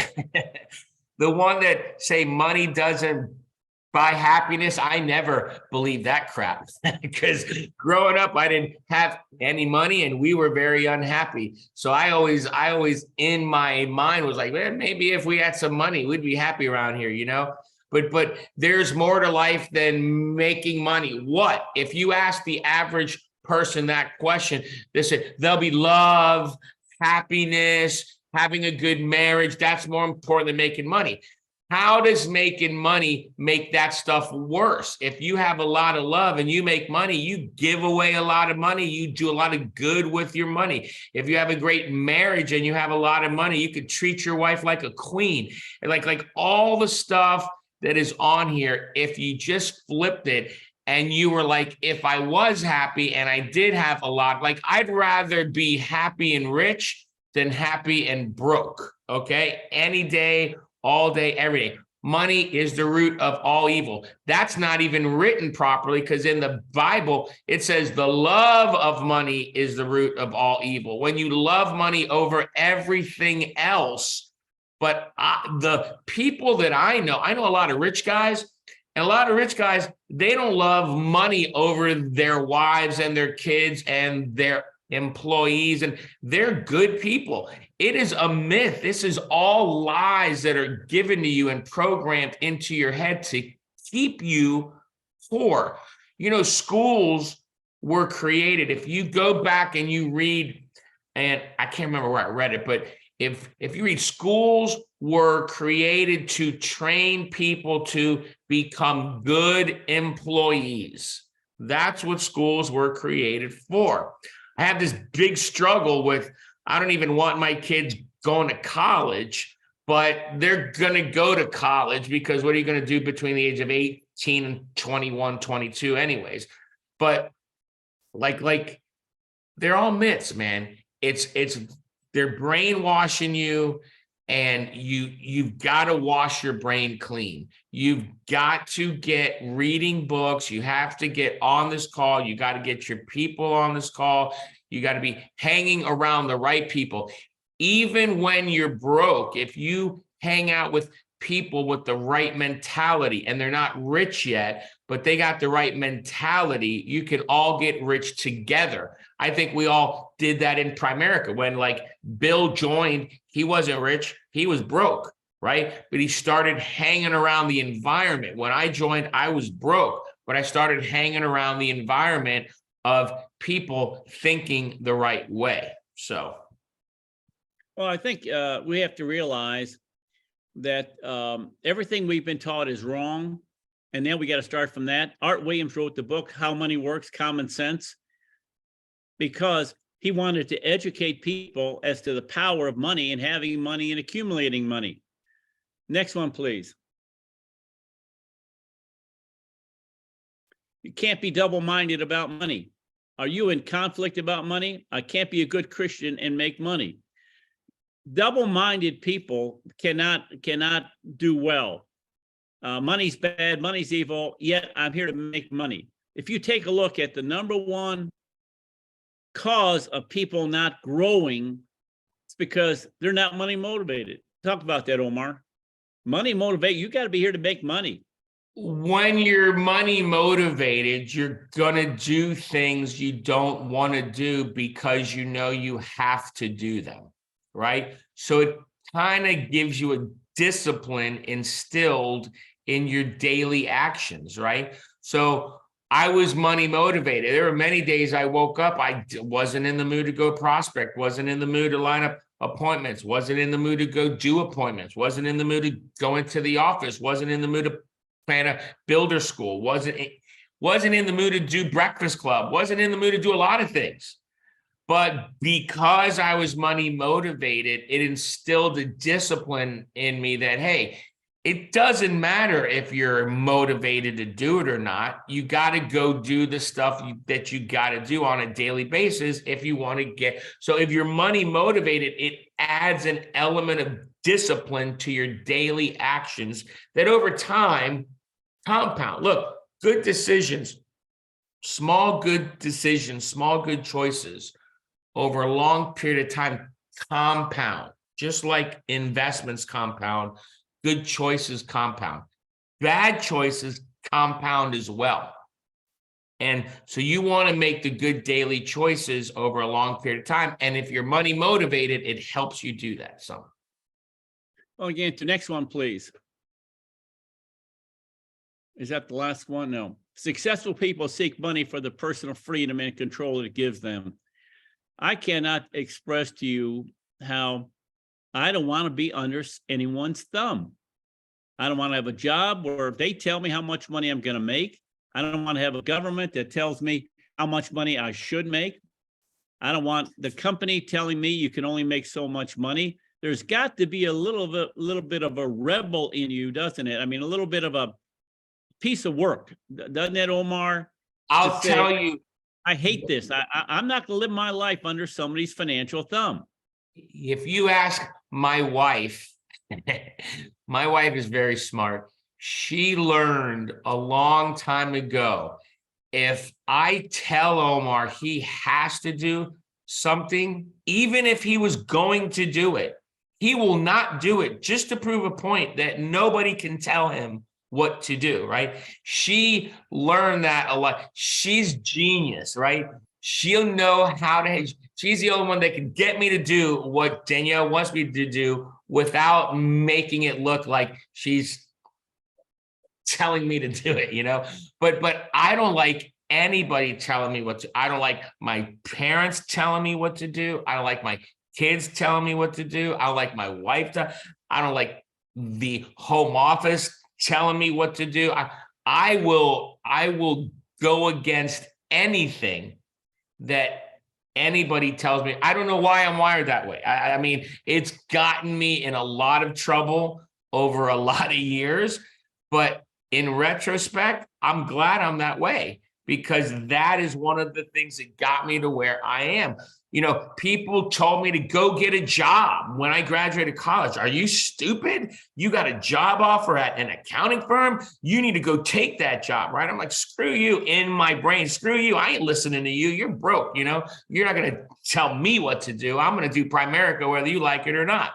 S3: the one that say money doesn't buy happiness, I never believed that crap, because growing up, I didn't have any money and we were very unhappy. So I always in my mind was like, man, maybe if we had some money, we'd be happy around here, you know? but there's more to life than making money. What? If you ask the average person that question, they say there'll be love, happiness, having a good marriage. That's more important than making money. How does making money make that stuff worse? If you have a lot of love and you make money, you give away a lot of money. You do a lot of good with your money. If you have a great marriage and you have a lot of money, you could treat your wife like a queen. And like all the stuff that is on here, if you just flipped it and you were like, if I was happy and I did have a lot, like I'd rather be happy and rich than happy and broke. Okay. Any day, all day, every day. Money is the root of all evil. That's not even written properly, because in the Bible, it says the love of money is the root of all evil. When you love money over everything else, but the people that I know a lot of rich guys, and a lot of rich guys, they don't love money over their wives and their kids and their employees, and they're good people. It is a myth. This is all lies that are given to you and programmed into your head to keep you poor. You know, schools were created. If you go back and you read, and I can't remember where I read it, but if you read, schools were created to train people to become good employees. That's what schools were created for. I have this big struggle with, I don't even want my kids going to college, but they're going to go to college because what are you going to do between the age of 18 and 21, 22 anyways? But like they're all myths, man. They're brainwashing you, and you've got to wash your brain clean. You've got to get reading books. You have to get on this call. You got to get your people on this call. You got to be hanging around the right people. Even when you're broke, if you hang out with people with the right mentality, and they're not rich yet, but they got the right mentality, you can all get rich together. I think we all did that in Primerica. When like Bill joined, he wasn't rich, he was broke, right? But he started hanging around the environment. When I joined, I was broke, but I started hanging around the environment of people thinking the right way. So.
S1: Well, I think we have to realize that everything we've been taught is wrong. And then we got to start from that. Art Williams wrote the book, How Money Works, Common Sense, because he wanted to educate people as to the power of money and having money and accumulating money. Next one, please. You can't be double-minded about money. Are you in conflict about money? I can't be a good Christian and make money. Double-minded people cannot do well. Money's bad, money's evil, yet I'm here to make money. If you take a look at the number one cause of people not growing, it's because they're not money motivated. Talk about that, Omar. Money motivate, you got to be here to make money.
S3: When you're money motivated, you're going to do things you don't want to do because you know you have to do them, right? So it kind of gives you a discipline instilled in your daily actions, right? So I was money motivated. There were many days I woke up, I wasn't in the mood to go prospect, wasn't in the mood to line up appointments, wasn't in the mood to go do appointments, wasn't in the mood to go into the office, wasn't in the mood to plan a builder school, wasn't in the mood to do breakfast club, wasn't in the mood to do a lot of things. But because I was money motivated, it instilled a discipline in me that, hey, it doesn't matter if you're motivated to do it or not. You got to go do the stuff that you got to do on a daily basis if you want to get. So if you're money motivated, it adds an element of discipline to your daily actions that over time compound. Look, good decisions, small good decisions, small good choices over a long period of time compound, just like investments compound. Good choices compound. Bad choices compound as well. And so you want to make the good daily choices over a long period of time. And if you're money motivated, it helps you do that. So.
S1: Well, again, to next one, please. Is that the last one? No. Successful people seek money for the personal freedom and control it gives them. I cannot express to you how I don't want to be under anyone's thumb. I don't want to have a job where if they tell me how much money I'm going to make. I don't want to have a government that tells me how much money I should make. I don't want the company telling me you can only make so much money. There's got to be a little bit of a rebel in you, doesn't it? I mean, a little bit of a piece of work, doesn't it, Omar?
S3: I'll tell you,
S1: I hate this. I'm not going to live my life under somebody's financial thumb.
S3: if you ask my wife, my wife is very smart. She learned a long time ago, if I tell Omar he has to do something, even if he was going to do it, he will not do it just to prove a point that nobody can tell him what to do, right? She learned that a lot. She's genius, right? She'll know how to, she's the only one that can get me to do what Danielle wants me to do without making it look like she's telling me to do it, you know? But I don't like anybody telling me what to, I don't like my parents telling me what to do. I don't like my kids telling me what to do. I don't like my wife I don't like the home office telling me what to do. I will go against anything that anybody tells me. I don't know why I'm wired that way. I mean, it's gotten me in a lot of trouble over a lot of years, but in retrospect, I'm glad I'm that way, because that is one of the things that got me to where I am. You know, people told me to go get a job when I graduated college. Are you stupid? You got a job offer at an accounting firm. You need to go take that job, right? I'm like, screw you in my brain. Screw you. I ain't listening to you. You're broke, you know? You're not going to tell me what to do. I'm going to do Primerica whether you like it or not.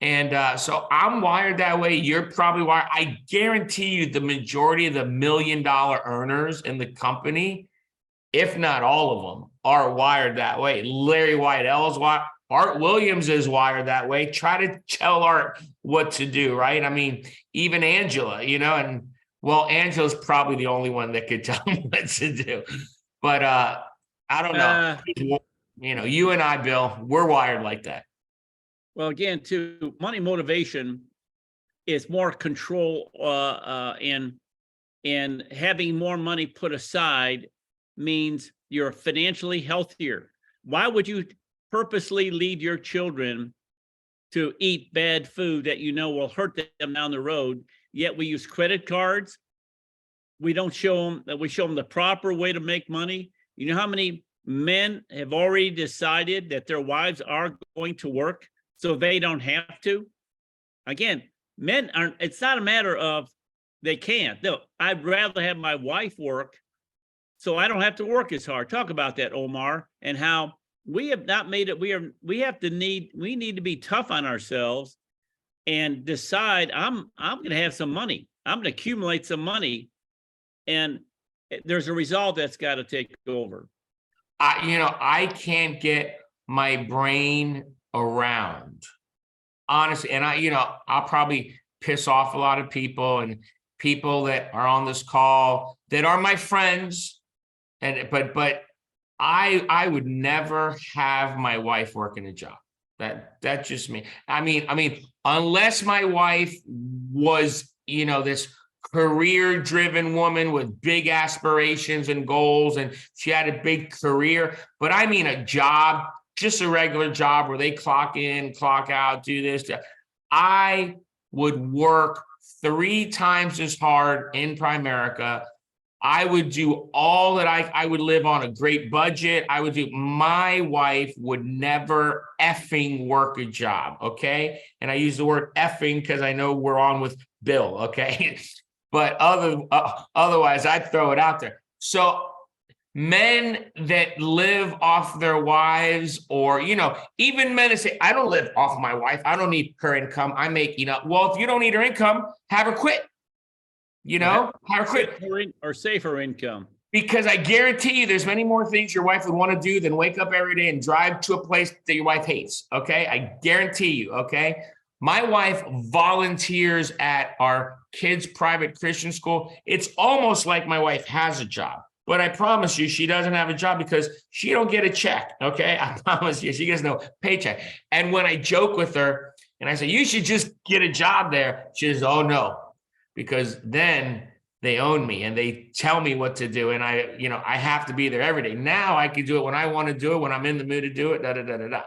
S3: And so I'm wired that way. You're probably wired. I guarantee you the majority of the $1 million earners in the company, if not all of them, are wired that way. Larry Whitell is wired. Art Williams is wired that way. Try to tell Art what to do, right? I mean, even Angela, you know, and well, Angela's probably the only one that could tell him what to do. But I don't know. You know, you and I, Bill, we're wired like that.
S1: Well, again, too, money motivation is more control, and having more money put aside means you're financially healthier. Why would you purposely lead your children to eat bad food that you know will hurt them down the road? Yet we use credit cards. We don't show them that we show them the proper way to make money. You know how many men have already decided that their wives are going to work so they don't have to? Again, men aren't, it's not a matter of they can't. No, I'd rather have my wife work so I don't have to work as hard. Talk about that, Omar, and how we have not made it. We need to be tough on ourselves and decide I'm going to have some money. I'm going to accumulate some money, and there's a resolve that's got to take over.
S3: I can't get my brain around, honestly, and I'll probably piss off a lot of people and people that are on this call that are my friends, but I would never have my wife working a job. That's just me. I mean, unless my wife was, this career-driven woman with big aspirations and goals, and she had a big career, but I mean a job, just a regular job where they clock in, clock out, do this. I would work 3 times as hard in Primerica. I would do all that I would live on a great budget. My wife would never effing work a job, okay? And I use the word effing because I know we're on with Bill, okay? But otherwise, I'd throw it out there. So men that live off their wives, or, even men that say, I don't live off my wife. I don't need her income. I make, well, if you don't need her income, have her quit. Have her quit.
S1: Or save her income.
S3: Because I guarantee you there's many more things your wife would want to do than wake up every day and drive to a place that your wife hates, okay? I guarantee you, okay? My wife volunteers at our kids' private Christian school. It's almost like my wife has a job, but I promise you, she doesn't have a job because she don't get a check. Okay, I promise you, she gets no paycheck. And when I joke with her and I say, you should just get a job there, she says, oh no, because then they own me and they tell me what to do. And I have to be there every day. Now I can do it when I want to do it, when I'm in the mood to do it, da, da, da, da, da.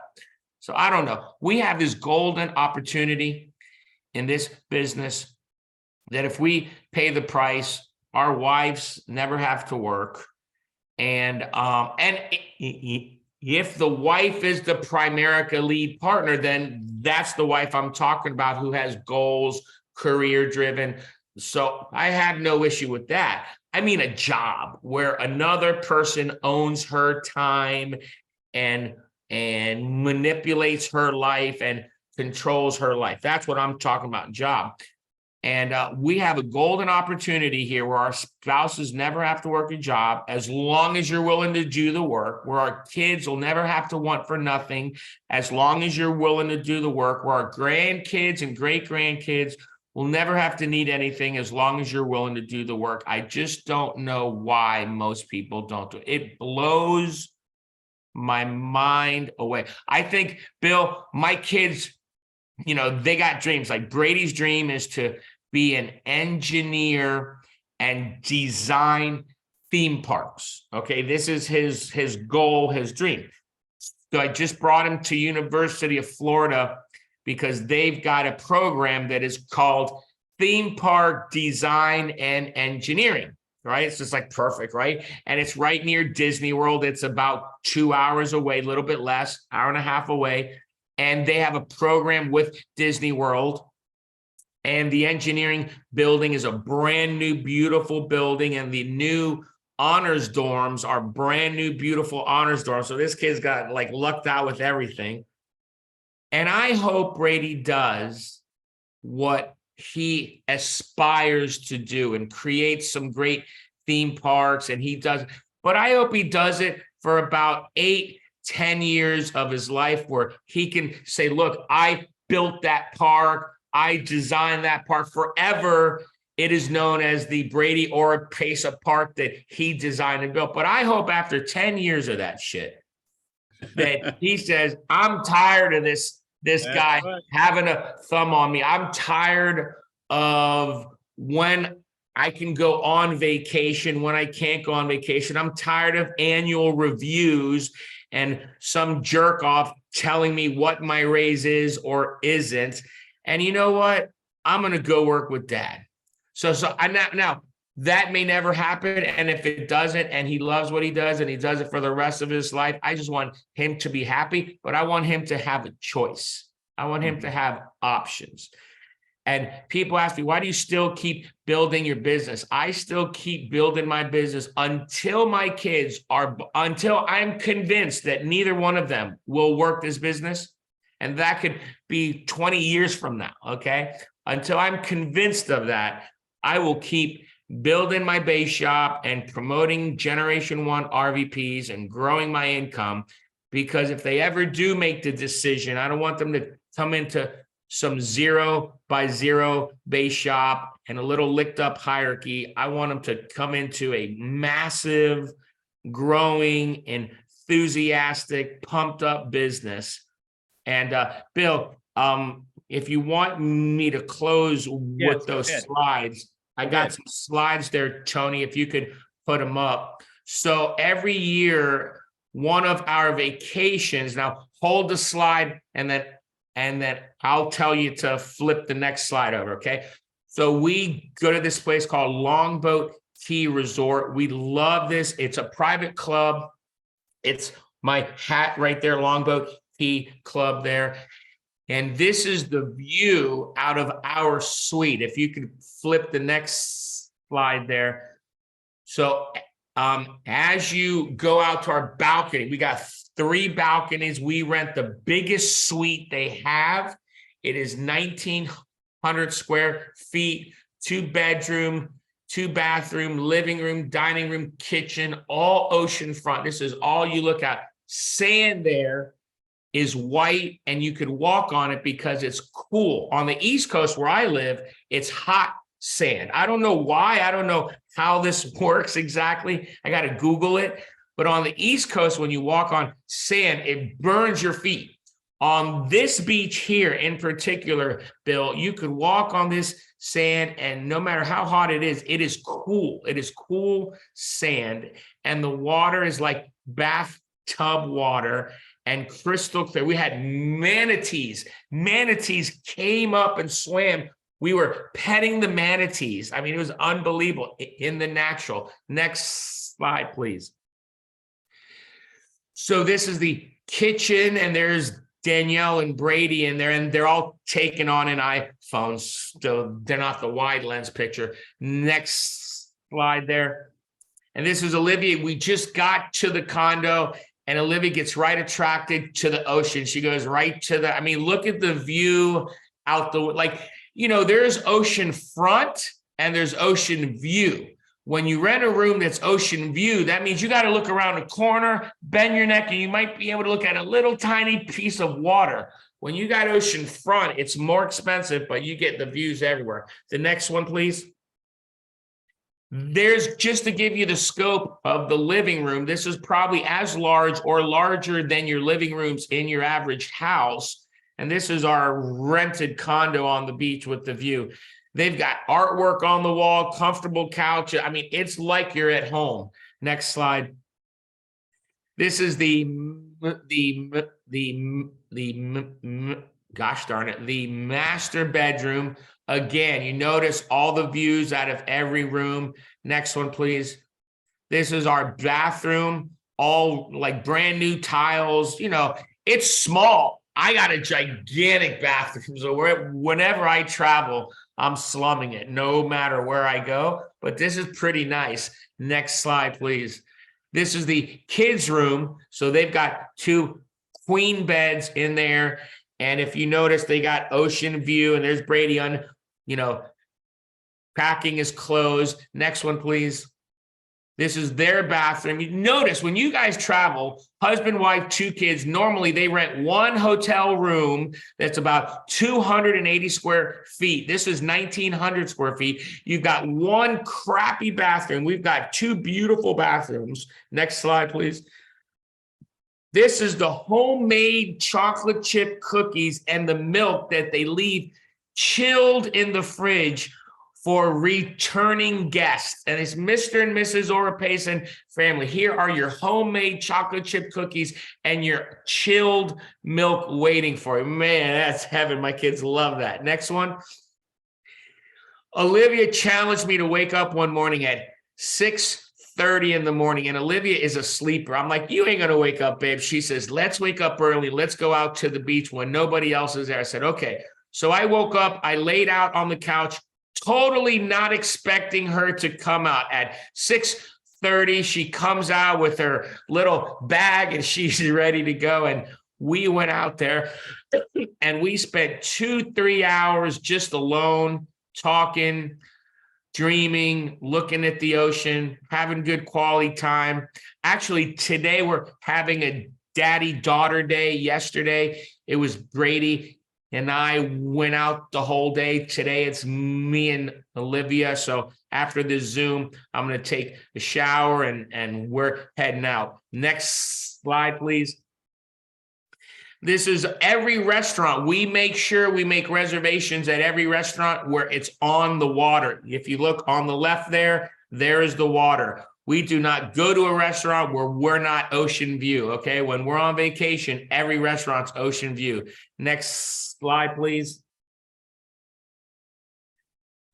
S3: So I don't know. We have this golden opportunity in this business that if we pay the price, our wives never have to work. And if the wife is the Primerica lead partner, then that's the wife I'm talking about, who has goals, career driven. So I have no issue with that. I mean, a job where another person owns her time and manipulates her life and controls her life. That's what I'm talking about, job. And we have a golden opportunity here where our spouses never have to work a job as long as you're willing to do the work, where our kids will never have to want for nothing as long as you're willing to do the work, where our grandkids and great-grandkids will never have to need anything as long as you're willing to do the work. I just don't know why most people don't do it. It blows my mind away. I think, Bill, my kids, they got dreams. Like Brady's dream is to be an engineer and design theme parks. Okay, this is his goal, his dream. So I just brought him to University of Florida because they've got a program that is called Theme Park Design and Engineering. Right? It's just like perfect, right? And it's right near Disney World. It's about 2 hours away, a little bit less, hour and a half away. And they have a program with Disney World. And the engineering building is a brand new, beautiful building. And the new honors dorms are brand new, beautiful honors dorms. So this kid's got like lucked out with everything. And I hope Brady does what he aspires to do and create some great theme parks, and he does, but I hope he does it for about 8-10 years of his life where he can say, look, I built that park, I designed that park. Forever it is known as the Brady Oropesa Park that he designed and built. But I hope after 10 years of that shit that he says, I'm tired of this guy having a thumb on me. I'm tired of when I can go on vacation, when I can't go on vacation. I'm tired of annual reviews and some jerk off telling me what my raise is or isn't. And you know what? I'm going to go work with dad. So now that may never happen. And if it doesn't, and he loves what he does and he does it for the rest of his life, I just want him to be happy, but I want him to have a choice. I want him to have options. And people ask me, why do you still keep building your business? I still keep building my business until I'm convinced that neither one of them will work this business. And that could be 20 years from now. Okay. Until I'm convinced of that, I will keep building my base shop and promoting Generation 1 RVPs and growing my income. Because if they ever do make the decision, I don't want them to come into some 0x0 base shop and a little licked up hierarchy. I want them to come into a massive, growing, enthusiastic, pumped up business. And Bill, if you want me to close with those slides, I got some slides there, Tony, if you could put them up. So every year, one of our vacations, now hold the slide and then I'll tell you to flip the next slide over, okay? So we go to this place called Longboat Key Resort. We love this. It's a private club. It's my hat right there, Longboat Key Club there. And this is the view out of our suite. If you could flip the next slide there. So as you go out to our balcony, we got 3 balconies. We rent the biggest suite they have. It is 1,900 square feet, 2-bedroom, 2-bathroom, living room, dining room, kitchen, all oceanfront. This is all you look at. Sand there. is white and you could walk on it because it's cool. On the East Coast where I live, it's hot sand. I don't know why. I don't know how this works exactly. I got to Google it. But on the East Coast, when you walk on sand, it burns your feet. On this beach here in particular, Bill, you could walk on this sand and no matter how hot it is cool. It is cool sand. And the water is like bathtub water and crystal clear. We had manatees. Manatees came up and swam. We were petting the manatees. I mean, it was unbelievable in the natural. Next slide, please. So this is the kitchen, and there's Danielle and Brady in there, and they're all taken on an iPhone. So they're not the wide lens picture. Next slide there. And this is Olivia. We just got to the condo, and Olivia gets right attracted to the ocean. She goes right to the, I mean, look at the view out the, like, you know, there's ocean front and there's ocean view. When you rent a room that's ocean view, that means you got to look around a corner, bend your neck, and you might be able to look at a little tiny piece of water. When you got ocean front, it's more expensive, but you get the views everywhere. The next one, please. There's just to give you the scope of the living room. This is probably as large or larger than your living rooms in your average house. And this is our rented condo on the beach with the view. They've got artwork on the wall, comfortable couch. I mean, it's like you're at home. Next slide. This is gosh darn it, the master bedroom. Again, you notice all the views out of every room. Next one, please. This is our bathroom, all like brand new tiles. You know, it's small. I got a gigantic bathroom. So whenever I travel, I'm slumming it no matter where I go. But this is pretty nice. Next slide, please. This is the kids' room. So they've got 2 queen beds in there. And if you notice, they got ocean view, and there's Brady on, you know, packing his clothes. Next one, please. This is their bathroom. You notice when you guys travel, husband, wife, 2 kids, normally they rent 1 hotel room that's about 280 square feet. This is 1,900 square feet. You've got 1 crappy bathroom. We've got 2 beautiful bathrooms. Next slide, please. This is the homemade chocolate chip cookies and the milk that they leave chilled in the fridge for returning guests. And it's Mr. and Mrs. Oropesa family. Here are your homemade chocolate chip cookies and your chilled milk waiting for you. Man, that's heaven. My kids love that. Next one. Olivia challenged me to wake up one morning at 6:30 in the morning, and Olivia is a sleeper. I'm like, you ain't gonna wake up, babe. She says, let's wake up early. Let's go out to the beach when nobody else is there. I said, okay. So I woke up, I laid out on the couch, totally not expecting her to come out. At 6:30, she comes out with her little bag and she's ready to go. And we went out there and we spent 2-3 hours just alone, talking, dreaming, looking at the ocean, having good quality time. Actually, today we're having a daddy-daughter day. Yesterday, it was Brady and I went out the whole day. Today, it's me and Olivia. So after this Zoom, I'm going to take a shower and we're heading out. Next slide, please. This is every restaurant. We make sure we make reservations at every restaurant where it's on the water. If you look on the left there, there is the water. We do not go to a restaurant where we're not ocean view, okay? When we're on vacation, every restaurant's ocean view. Next slide, please.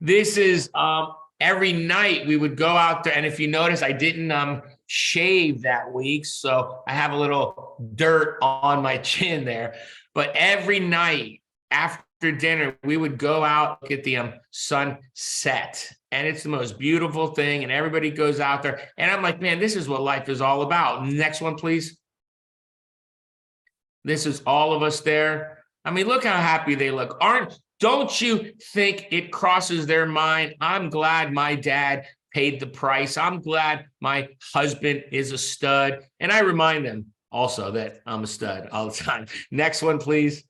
S3: This is every night we would go out there, and if you notice, I didn't shave that week, so I have a little dirt on my chin there. But every night after dinner, we would go out, look at the sunset, and it's the most beautiful thing, and everybody goes out there, and I'm like, man, this is what life is all about. Next one, please. This is all of us there. I mean, look how happy they look. Don't you think it crosses their mind? I'm glad my dad paid the price. I'm glad my husband is a stud. And I remind them also that I'm a stud all the time. Next one, please.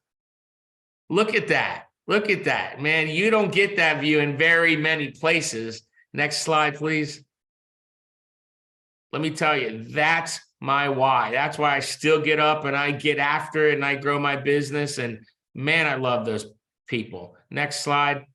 S3: Look at that. Look at that, man. You don't get that view in very many places. Next slide, please. Let me tell you, that's my why. That's why I still get up and I get after it and I grow my business. And man, I love those people. Next slide.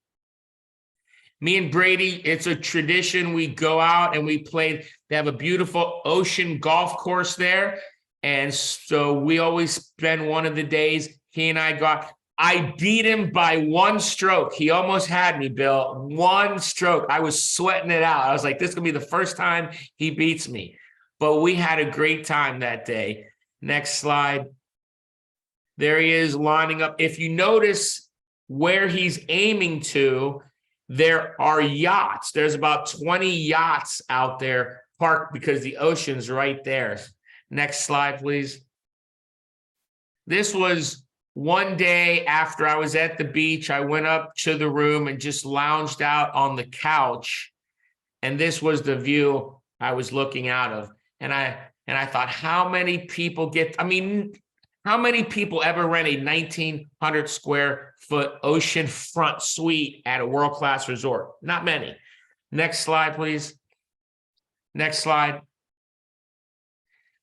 S3: Me and Brady, it's a tradition. We go out and we play. They have a beautiful ocean golf course there. And so we always spend one of the days, he and I got, I beat him by one stroke. He almost had me, Bill. One stroke. I was sweating it out. I was like, this is going to be the first time he beats me. But we had a great time that day. Next slide. There he is lining up. If you notice where he's aiming to, there are yachts. There's about 20 yachts out there parked because the ocean's right there. Next slide, please. This was one day after I was at the beach. I went up to the room and just lounged out on the couch. And this was the view I was looking out of. And I thought, how many people how many people ever rent a 1,900 square foot oceanfront suite at a world-class resort? Not many. Next slide, please. Next slide.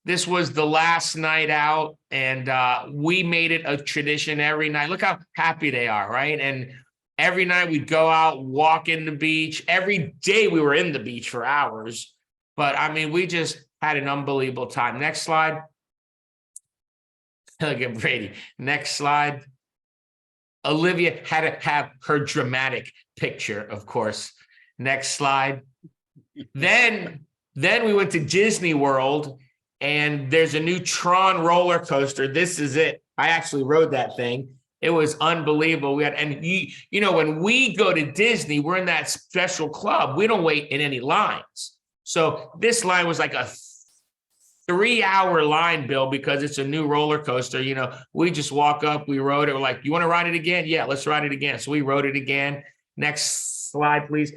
S3: This was the last night out, and we made it a tradition every night. Look how happy they are, right? And every night we'd go out, walk in the beach. Every day we were in the beach for hours. But I mean, we just had an unbelievable time. Next slide. Look at Brady. Next slide. Olivia had to have her dramatic picture, of course. Next slide. Then we went to Disney World, and there's a new Tron roller coaster. This is it. I actually rode that thing. It was unbelievable. You know, when we go to Disney, we're in that special club. We don't wait in any lines. So this line was like a 3-hour line, Bill, because it's a new roller coaster. You know, we just walk up, we rode it. We're like, you want to ride it again? Yeah, let's ride it again. So we rode it again. Next slide, please.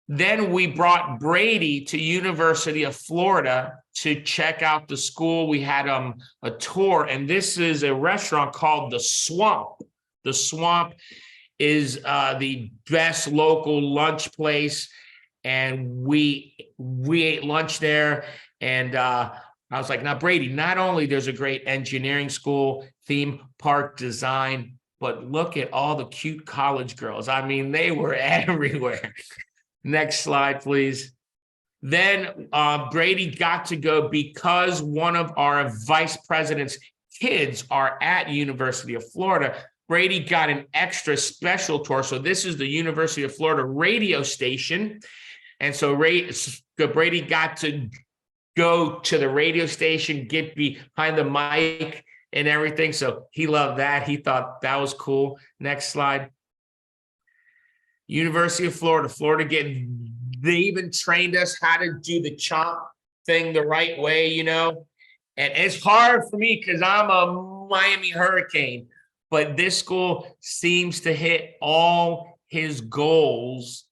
S3: Then we brought Brady to University of Florida to check out the school. We had a tour, and this is a restaurant called The Swamp. The Swamp is the best local lunch place, and we ate lunch there. And I was like, now, Brady, not only there's a great engineering school, theme park design, but look at all the cute college girls. I mean, they were everywhere. Next slide, please. Then Brady got to go because one of our vice president's kids are at University of Florida. Brady got an extra special tour. So this is the University of Florida radio station. And so Brady got to go to the radio station, get behind the mic and everything. So he loved that. He thought that was cool. Next slide. University of Florida, they even trained us how to do the chomp thing the right way, you know. And it's hard for me because I'm a Miami Hurricane, but this school seems to hit all his goals.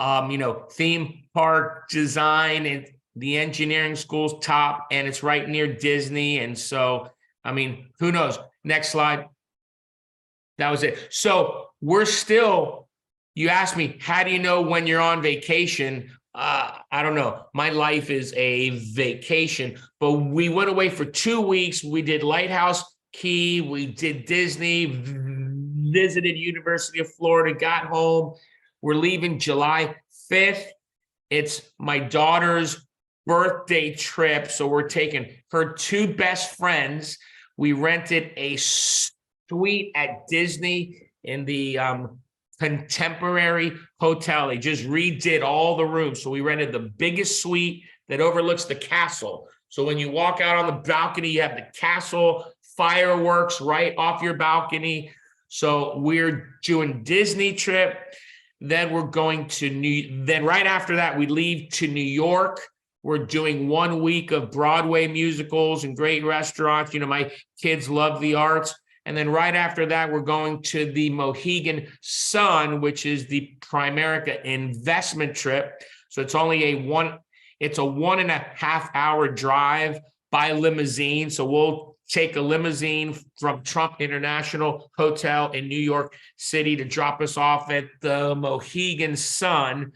S3: You know, theme park design and the engineering school's top, and it's right near Disney. And so, I mean, who knows? Next slide. That was it. So we're still, you asked me, how do you know when you're on vacation? I don't know. My life is a vacation, but we went away for 2 weeks. We did Lighthouse Key. We did Disney, visited University of Florida, got home. We're leaving July 5th. It's my daughter's birthday trip. So we're taking her 2 best friends. We rented a suite at Disney in the Contemporary Hotel. They just redid all the rooms. So we rented the biggest suite that overlooks the castle. So when you walk out on the balcony, you have the castle fireworks right off your balcony. So we're doing Disney trip. Then we're going to then right after that, we leave to New York. We're doing 1 week of Broadway musicals and great restaurants. You know, my kids love the arts. And then right after that, we're going to the Mohegan Sun, which is the Primerica investment trip. So it's only it's a 1.5 hour drive, by limousine. So we'll take a limousine from Trump International Hotel in New York City to drop us off at the Mohegan Sun.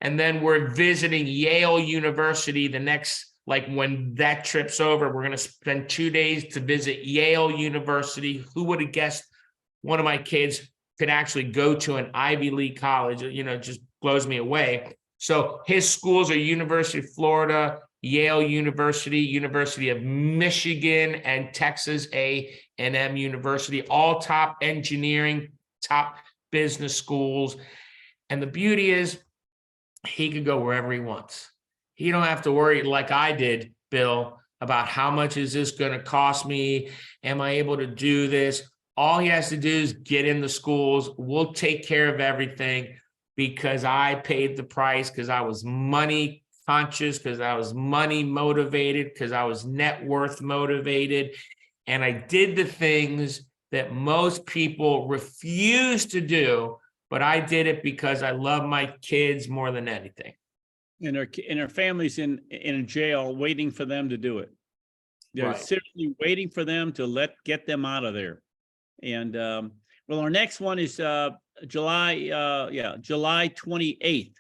S3: And then we're visiting Yale University the next, like when that trip's over, we're going to spend 2 days to visit Yale University. Who would have guessed one of my kids could actually go to an Ivy League college? You know, it just blows me away. So his schools are University of Florida, Yale University, University of Michigan, and Texas A&M University, all top engineering, top business schools. And the beauty is he could go wherever he wants. He don't have to worry like I did, Bill, about how much is this going to cost me? Am I able to do this? All he has to do is get in the schools. We'll take care of everything because I paid the price, because I was money conscious, because I was money motivated, because I was net worth motivated. And I did the things that most people refuse to do, but I did it because I love my kids more than anything.
S1: And our families in jail waiting for them to do it. They're
S3: Right.
S1: seriously waiting for them to get them out of there. And well, our next one is July 28th.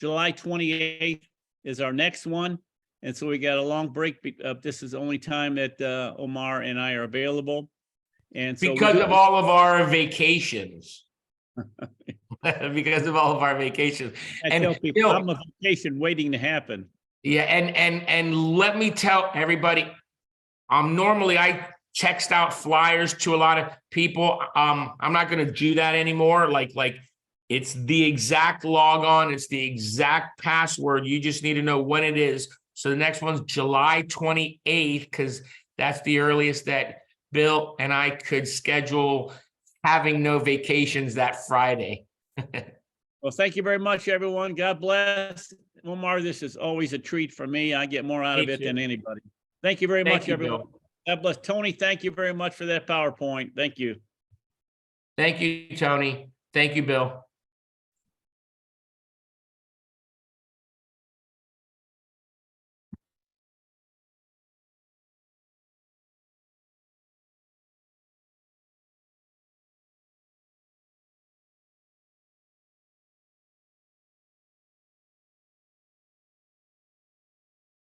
S1: July 28th is our next one. And so we got a long break. This is the only time that Omar and I are available. And so
S3: Because of all of our vacations. Because of all of our vacations.
S1: I tell people I'm on vacation waiting to happen.
S3: Yeah, and let me tell everybody, normally I text out flyers to a lot of people. I'm not going to do that anymore. Like it's the exact log on, it's the exact password. You just need to know when it is. So the next one's July 28th, because that's the earliest that Bill and I could schedule having no vacations that Friday.
S1: Well, thank you very much, everyone. God bless. Omar, this is always a treat for me. I get more out of it than anybody. Thank you very much, everyone.
S3: Bill.
S1: God bless. Tony, thank you very much for that PowerPoint. Thank you.
S3: Thank you, Tony. Thank you, Bill.